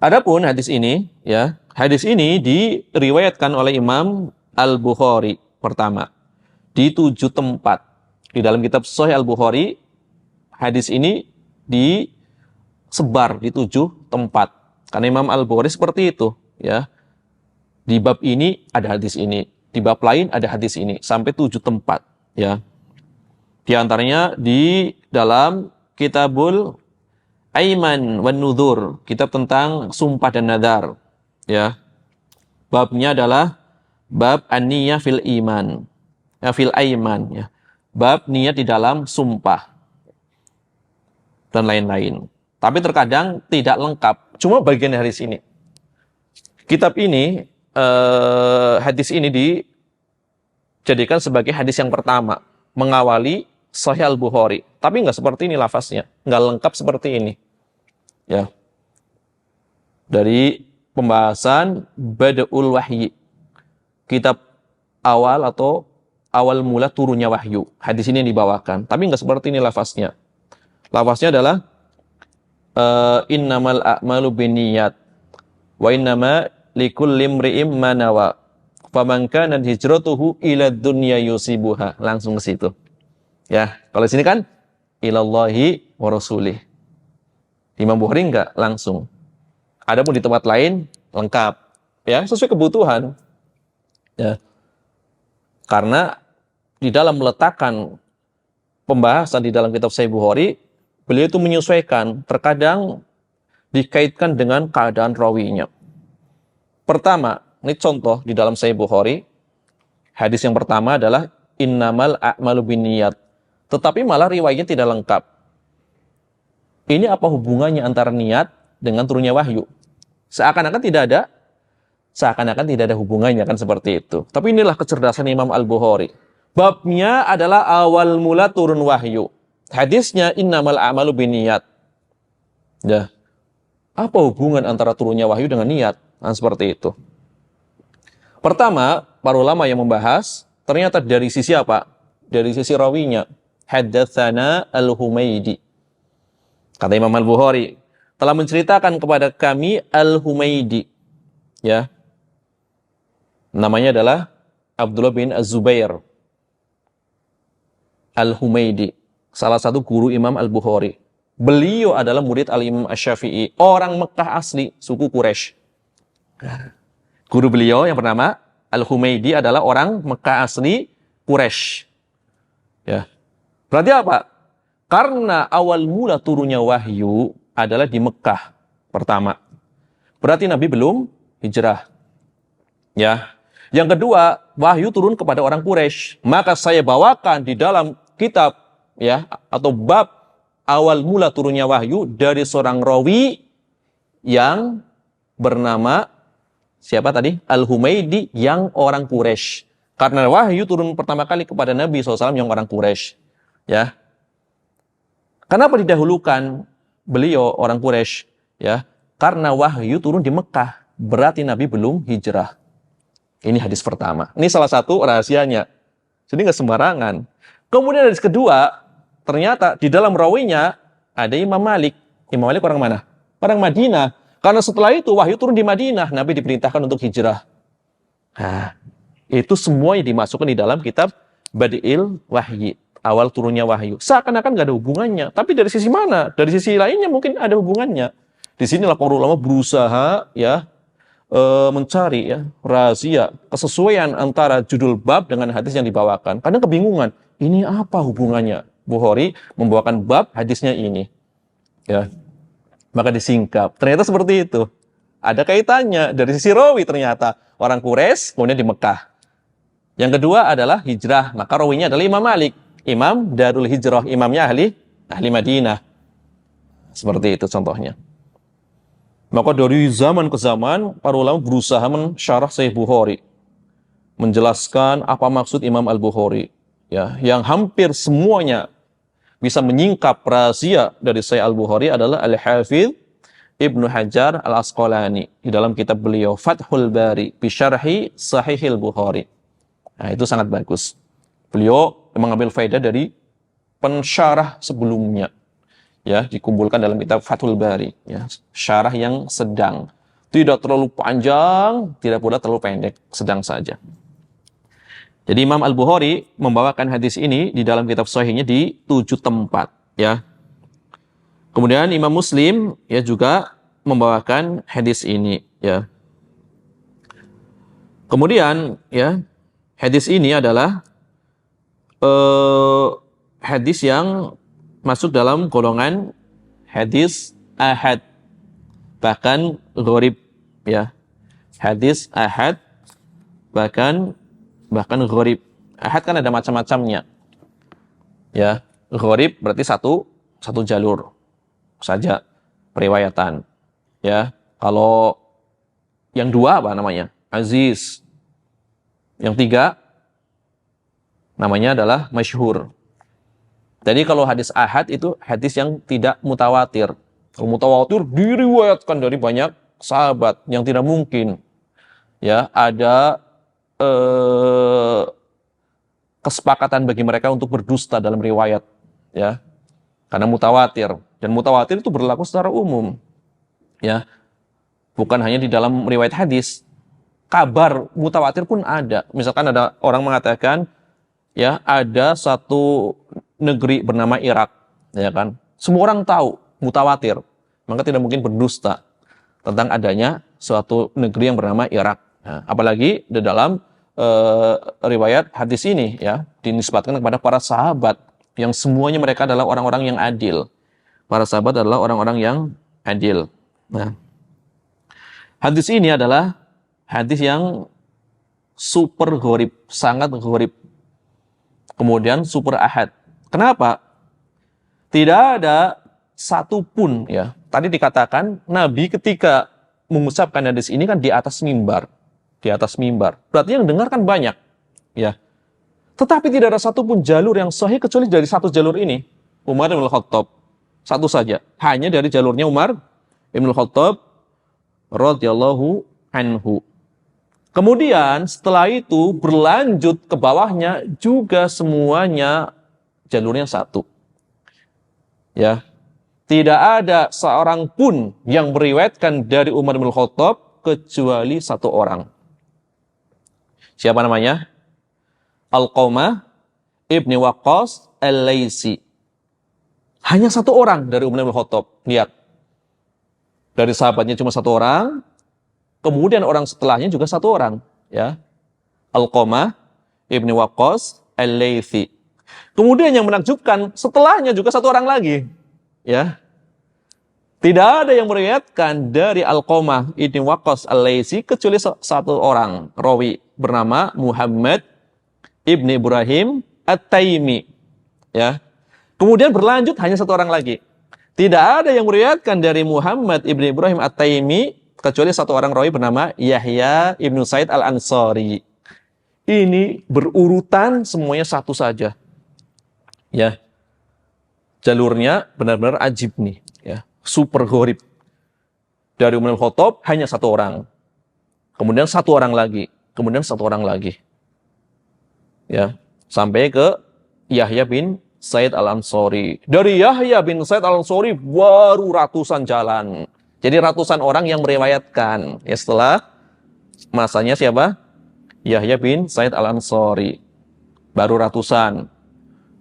Adapun hadis ini ya, hadis ini diriwayatkan oleh Imam Al-Bukhari pertama di 7 tempat. Di dalam kitab Sahih Al-Bukhari hadis ini disebar di 7 tempat. Karena Imam Al-Bukhari seperti itu ya. Di bab ini ada hadis ini, di bab lain ada hadis ini, sampai 7 tempat ya. Di antaranya di dalam Kitabul Aiman wan Nudhur, kitab tentang sumpah dan nadar ya. Babnya adalah bab an-niyah fil iman. ya, fil aiman, ya. Bab niat di dalam sumpah dan lain-lain. Tapi terkadang tidak lengkap. Cuma bagian dari sini. Kitab ini, hadis ini dijadikan sebagai hadis yang pertama mengawali Sahih Al-Bukhari. Tapi nggak seperti ini lafaznya, nggak lengkap seperti ini. Ya, dari pembahasan Bada'ul Wahyi, kitab awal atau awal mula turunnya wahyu. Hadis ini yang dibawakan, tapi nggak seperti ini lafaznya. Lafaznya adalah innamal a'malu binniyat wa innama likulli imri'in ma nawa. Faman kana hijratuhu ila dunya yusibuha. Langsung ke situ. Ya, kalau di sini kan ilallahi wa rasulih. Imam Bukhari enggak langsung. Adapun di tempat lain lengkap. Ya, sesuai kebutuhan. Ya. Karena di dalam meletakkan pembahasan di dalam kitab Sahih Bukhari, beliau itu menyesuaikan, terkadang dikaitkan dengan keadaan rawinya. Pertama, ini contoh di dalam Sahih Bukhari, hadis yang pertama adalah innamal a'malu binniyat. Tetapi malah riwayatnya tidak lengkap. Ini apa hubungannya antara niat dengan turunnya wahyu? Seakan-akan tidak ada hubungannya, kan seperti itu. Tapi inilah kecerdasan Imam Al-Bukhari. Babnya adalah awal mula turun wahyu. Hadisnya innamal a'malu binniyat. Ya. Apa hubungan antara turunnya wahyu dengan niat? Nah, seperti itu. Pertama, para ulama yang membahas ternyata dari sisi apa? Dari sisi rawinya. Haddatsana Al-Humaydi. Kata Imam Al-Bukhari, telah menceritakan kepada kami Al-Humaydi. Ya. Namanya adalah Abdullah bin Az-Zubair. Al-Humaydi, salah satu guru Imam Al-Bukhari. Beliau adalah murid Al-Imam Asy-Syafi'i, orang Mekah asli, suku Quraisy. Guru beliau yang bernama Al-Humaydi adalah orang Mekah asli Quraisy. Ya. Berarti apa? Karena awal mula turunnya wahyu adalah di Mekah pertama. Berarti Nabi belum hijrah. Ya. Yang kedua, wahyu turun kepada orang Quraisy. Maka saya bawakan di dalam kitab, ya, atau bab awal mula turunnya wahyu dari seorang rawi yang bernama siapa tadi? Al-Humaydi, yang orang Quraisy. Karena wahyu turun pertama kali kepada Nabi SAW yang orang Quraisy. Ya. Kenapa didahulukan beliau orang Quraisy? Ya. Karena wahyu turun di Mekah. Berarti Nabi belum hijrah. Ini hadis pertama. Ini salah satu rahasianya. Jadi nggak sembarangan. Kemudian hadis kedua, ternyata di dalam rawinya ada Imam Malik. Imam Malik orang mana? Orang Madinah. Karena setelah itu wahyu turun di Madinah, Nabi diperintahkan untuk hijrah. Nah, itu semuanya dimasukkan di dalam kitab Badi'il Wahyi, awal turunnya wahyu. Seakan-akan nggak ada hubungannya. Tapi dari sisi mana? Dari sisi lainnya mungkin ada hubungannya. Di sinilah para ulama berusaha, ya, mencari, ya, rahasia kesesuaian antara judul bab dengan hadis yang dibawakan. Kadang kebingungan, ini apa hubungannya? Bukhari membawakan bab hadisnya ini, ya, maka disingkap. Ternyata seperti itu. Ada kaitannya dari sisi rawi, ternyata orang Quraisy kemudian di Mekah. Yang kedua adalah hijrah, maka rawinya adalah Imam Malik, Imam Darul Hijrah, imamnya ahli Madinah. Seperti itu contohnya. Maka dari zaman ke zaman, para ulama berusaha mensyarah Sahih Bukhari, menjelaskan apa maksud Imam Al-Bukhari, ya, yang hampir semuanya bisa menyingkap rahasia dari Sahih Al-Bukhari adalah Al-Hafidz Ibnu Hajar Al-Asqalani di dalam kitab beliau Fathul Bari bi Syarhi Sahihil Bukhari. Nah, itu sangat bagus. Beliau mengambil faedah dari pensyarah sebelumnya. Ya, dikumpulkan dalam kitab Fathul Bari, ya, syarah yang sedang, tidak terlalu panjang, tidak pula terlalu pendek, sedang saja. Jadi Imam Al-Bukhari membawakan hadis ini di dalam kitab sahihnya di 7 tempat, ya. Kemudian Imam Muslim, ya, juga membawakan hadis ini, ya. Kemudian, ya, hadis ini adalah hadis yang masuk dalam golongan hadis ahad, bahkan gharib, ya. Hadis ahad bahkan gharib. Ahad kan ada macam-macamnya. Ya, gharib berarti satu jalur saja periwayatan. Ya, kalau yang dua apa namanya? Aziz. Yang tiga namanya adalah masyhur. Jadi kalau hadis ahad itu hadis yang tidak mutawatir. Kalau mutawatir diriwayatkan dari banyak sahabat yang tidak mungkin. Ya, ada kesepakatan bagi mereka untuk berdusta dalam riwayat. Ya, karena mutawatir. Dan mutawatir itu berlaku secara umum. Ya, bukan hanya di dalam riwayat hadis. Kabar mutawatir pun ada. Misalkan ada orang mengatakan, ya ada satu negeri bernama Irak, ya kan? Semua orang tahu mutawatir, maka tidak mungkin berdusta tentang adanya suatu negeri yang bernama Irak. Nah, apalagi di dalam riwayat hadis ini, ya dinisbatkan kepada para sahabat yang semuanya mereka adalah orang-orang yang adil. Para sahabat adalah orang-orang yang adil. Nah, hadis ini adalah hadis yang super gharib, sangat gharib. Kemudian super ahad. Kenapa? Tidak ada satupun, ya. Tadi dikatakan Nabi ketika mengucapkan hadis ini kan di atas mimbar. Di atas mimbar. Berarti yang dengar kan banyak, ya. Tetapi tidak ada satupun jalur yang sahih kecuali dari satu jalur ini. Umar bin Khattab. Satu saja. Hanya dari jalurnya Umar bin Khattab radhiyallahu anhu. Kemudian setelah itu berlanjut ke bawahnya juga semuanya jalurnya satu. Ya. Tidak ada seorang pun yang meriwayatkan dari Umar bin Khattab kecuali satu orang. Siapa namanya? Alqamah ibni Waqqas al-Laisi. Hanya satu orang dari Umar bin Khattab. Lihat. Dari sahabatnya cuma satu orang. Kemudian orang setelahnya juga satu orang, ya. Alqamah ibni Waqqas al-Laitsi. Kemudian yang menakjubkan, setelahnya juga satu orang lagi, ya. Tidak ada yang meriwayatkan dari Alqamah ibni Waqqas al-Laitsi kecuali satu orang, rawi bernama Muhammad ibni Ibrahim at-Taimi, ya. Kemudian berlanjut hanya satu orang lagi. Tidak ada yang meriwayatkan dari Muhammad ibni Ibrahim at-Taimi kecuali satu orang rawi bernama Yahya ibnu Sa'id al-Ansari. Ini berurutan semuanya satu saja. Ya. Jalurnya benar-benar ajib nih, ya. Super gharib. Dari Umar bin Khattab hanya satu orang. Kemudian satu orang lagi, kemudian satu orang lagi. Ya, sampai ke Yahya bin Sa'id al-Ansari. Dari Yahya bin Sa'id al-Ansari baru ratusan jalan. Jadi ratusan orang yang meriwayatkan. Ya, setelah masanya siapa? Yahya bin Sa'id al-Ansari. Baru ratusan.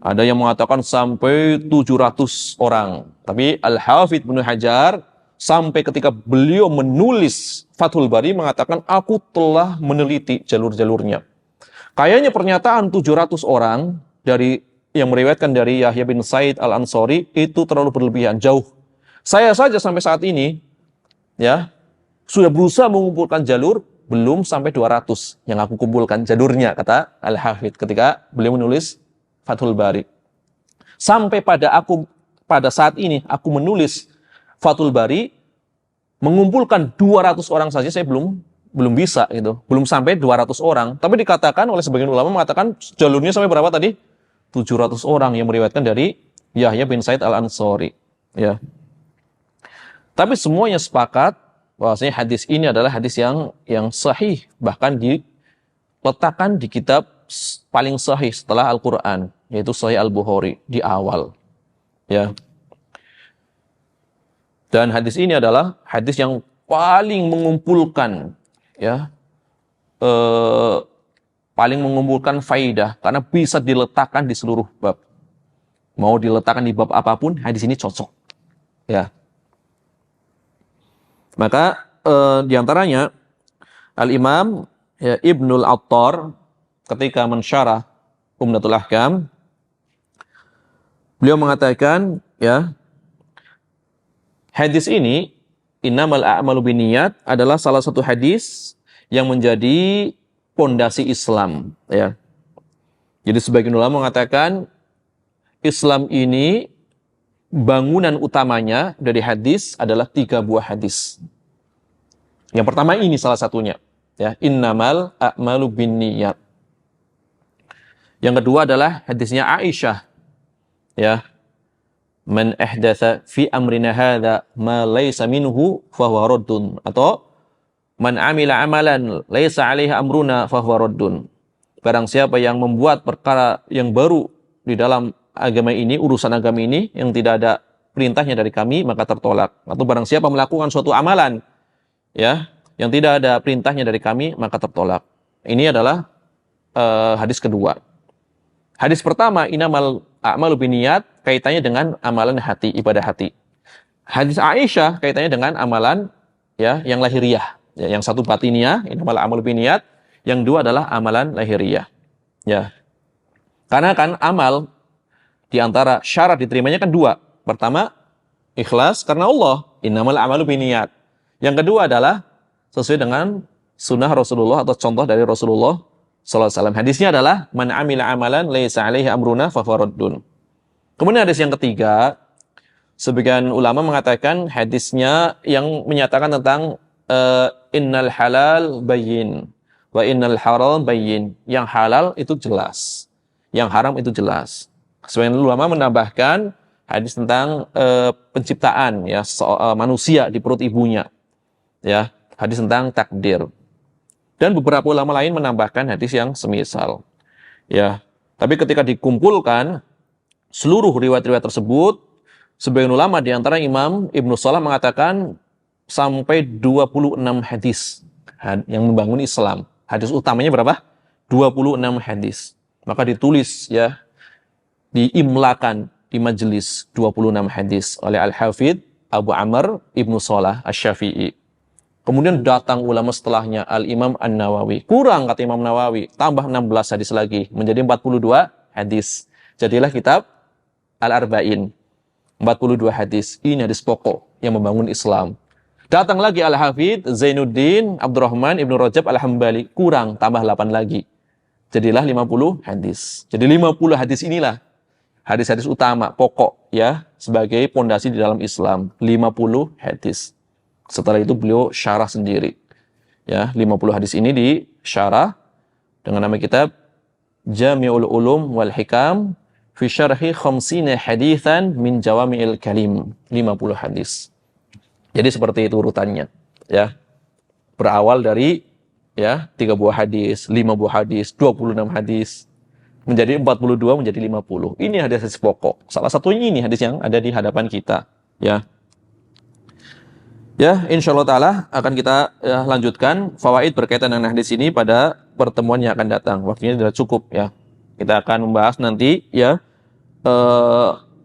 Ada yang mengatakan sampai 700 orang. Tapi Al-Hafidz Ibnu Hajar sampai ketika beliau menulis Fathul Bari mengatakan aku telah meneliti jalur-jalurnya. Kayaknya pernyataan 700 orang dari yang meriwayatkan dari Yahya bin Sa'id al-Ansari itu terlalu berlebihan, jauh. Saya saja sampai saat ini, ya, sudah berusaha mengumpulkan jalur, belum sampai 200 yang aku kumpulkan jalurnya, kata Al-Hafidz ketika beliau menulis Fathul Bari. Sampai pada saat ini aku menulis Fathul Bari, mengumpulkan 200 orang saja saya belum bisa gitu. Belum sampai 200 orang. Tapi dikatakan oleh sebagian ulama mengatakan jalurnya sampai berapa tadi? 700 orang yang meriwayatkan dari Yahya bin Sa'id al-Ansari, ya. Tapi semuanya sepakat bahwasanya hadis ini adalah hadis yang sahih, bahkan diletakkan di kitab paling sahih setelah Al-Qur'an, yaitu Sahih Al-Bukhari di awal. Ya. Dan hadis ini adalah hadis yang paling mengumpulkan, ya, paling mengumpulkan faidah karena bisa diletakkan di seluruh bab. Mau diletakkan di bab apapun, hadis ini cocok. Ya. Maka diantaranya Al-Imam, ya, Ibnul Attar ketika mensyarah Umdatul Ahkam, beliau mengatakan, ya, hadis ini innamal a'malu binniyat adalah salah satu hadis yang menjadi pondasi Islam, ya. Jadi sebagian ulama mengatakan Islam ini bangunan utamanya dari hadis adalah 3 buah hadis. Yang pertama ini salah satunya, ya, innamal a'malu binniyat. Yang kedua adalah hadisnya Aisyah, ya, man ahdatsa fi amrina hadza ma laysa minhu fahuwa raddun, atau man amila amalan laysa alaihi amruna fahuwa raddun. Barang siapa yang membuat perkara yang baru di dalam agama ini, urusan agama ini, yang tidak ada perintahnya dari kami, maka tertolak. Atau barang siapa melakukan suatu amalan, ya, yang tidak ada perintahnya dari kami, maka tertolak. Ini adalah hadis kedua. Hadis pertama, innamal a'malu binniyat, kaitannya dengan amalan hati, ibadah hati. Hadis Aisyah kaitannya dengan amalan, ya, yang lahiriah. Ya, yang satu batiniah, innamal a'malu binniyat, yang dua adalah amalan lahiriah. Ya. Karena kan amal di antara syarat diterimanya kan 2. Pertama, ikhlas karena Allah, innamal a'malu binniyat. Yang kedua adalah sesuai dengan sunnah Rasulullah atau contoh dari Rasulullah sallallahu alaihi wasallam. Hadisnya adalah man amila amalan laisa alaihi amruna fahuwa raddun. Kemudian hadis yang ketiga, sebagian ulama mengatakan hadisnya yang menyatakan tentang innal halal bayyin wa innal haram bayyin. Yang halal itu jelas, yang haram itu jelas. Sebagian ulama menambahkan hadis tentang penciptaan, ya, manusia di perut ibunya, ya, hadis tentang takdir. Dan beberapa ulama lain menambahkan hadis yang semisal, ya. Tapi ketika dikumpulkan seluruh riwayat-riwayat tersebut, sebagian ulama di antara Imam Ibnu Salah mengatakan sampai 26 hadis yang membangun Islam. Hadis utamanya berapa? 26 hadis. Maka ditulis, ya, diimlakan di majelis 26 hadis oleh Al-Hafidh Abu Amr Ibnu Salah Asy-Syafi'i. Kemudian datang ulama setelahnya, Al-Imam An-Nawawi. Kurang, kata Imam Nawawi, tambah 16 hadis lagi, menjadi 42 hadis. Jadilah kitab Al-Arba'in. 42 hadis. Ini hadis pokok yang membangun Islam. Datang lagi Al-Hafidh Zainuddin Abdurrahman Ibnu Rajab Al-Hambali. Kurang, tambah 8 lagi. Jadilah 50 hadis. Jadi 50 hadis inilah hadis-hadis utama, pokok, ya, sebagai pondasi di dalam Islam. 50 hadis. Setelah itu beliau syarah sendiri. Ya, 50 hadis ini disyarah dengan nama kitab Jami'ul Ulum wal Hikam fi syarhi khamsina haditsan min jawami'il kalim. 50 hadis. Jadi seperti itu urutannya, ya. Berawal dari, ya, 3 buah hadis, 5 buah hadis, 26 hadis, menjadi 42, menjadi 50. Ini hadis pokok. Salah satunya ini hadis yang ada di hadapan kita, ya. Ya, insyaallah taala akan kita, ya, lanjutkan fawaid berkaitan dengan hadis ini pada pertemuan yang akan datang. Waktunya sudah cukup, ya. Kita akan membahas nanti, ya,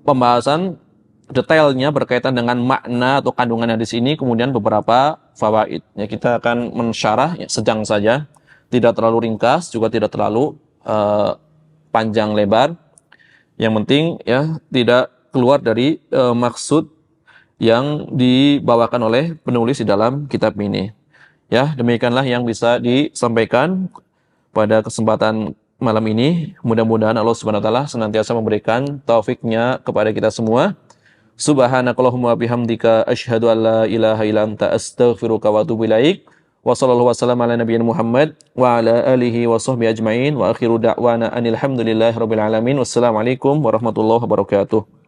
pembahasan detailnya berkaitan dengan makna atau kandungan hadis ini, kemudian beberapa fawaid. Ya, kita akan mensyarah, ya, sedang saja, tidak terlalu ringkas, juga tidak terlalu panjang lebar. Yang penting, ya, tidak keluar dari maksud yang dibawakan oleh penulis di dalam kitab ini. Ya, demikianlah yang bisa disampaikan pada kesempatan malam ini. Mudah-mudahan Allah Subhanahu wa taala senantiasa memberikan taufiknya kepada kita semua. Subhanakallahumma bihamdika asyhadu an la ilaha illa anta astaghfiruka wa atubu ilaik. Wa sallallahu wasallam ala nabiyina Muhammad wa ala alihi wa sahbihi ajmain wa akhiru da'wana anil hamdulillahi rabbil alamin. Wassalamualaikum warahmatullahi wabarakatuh.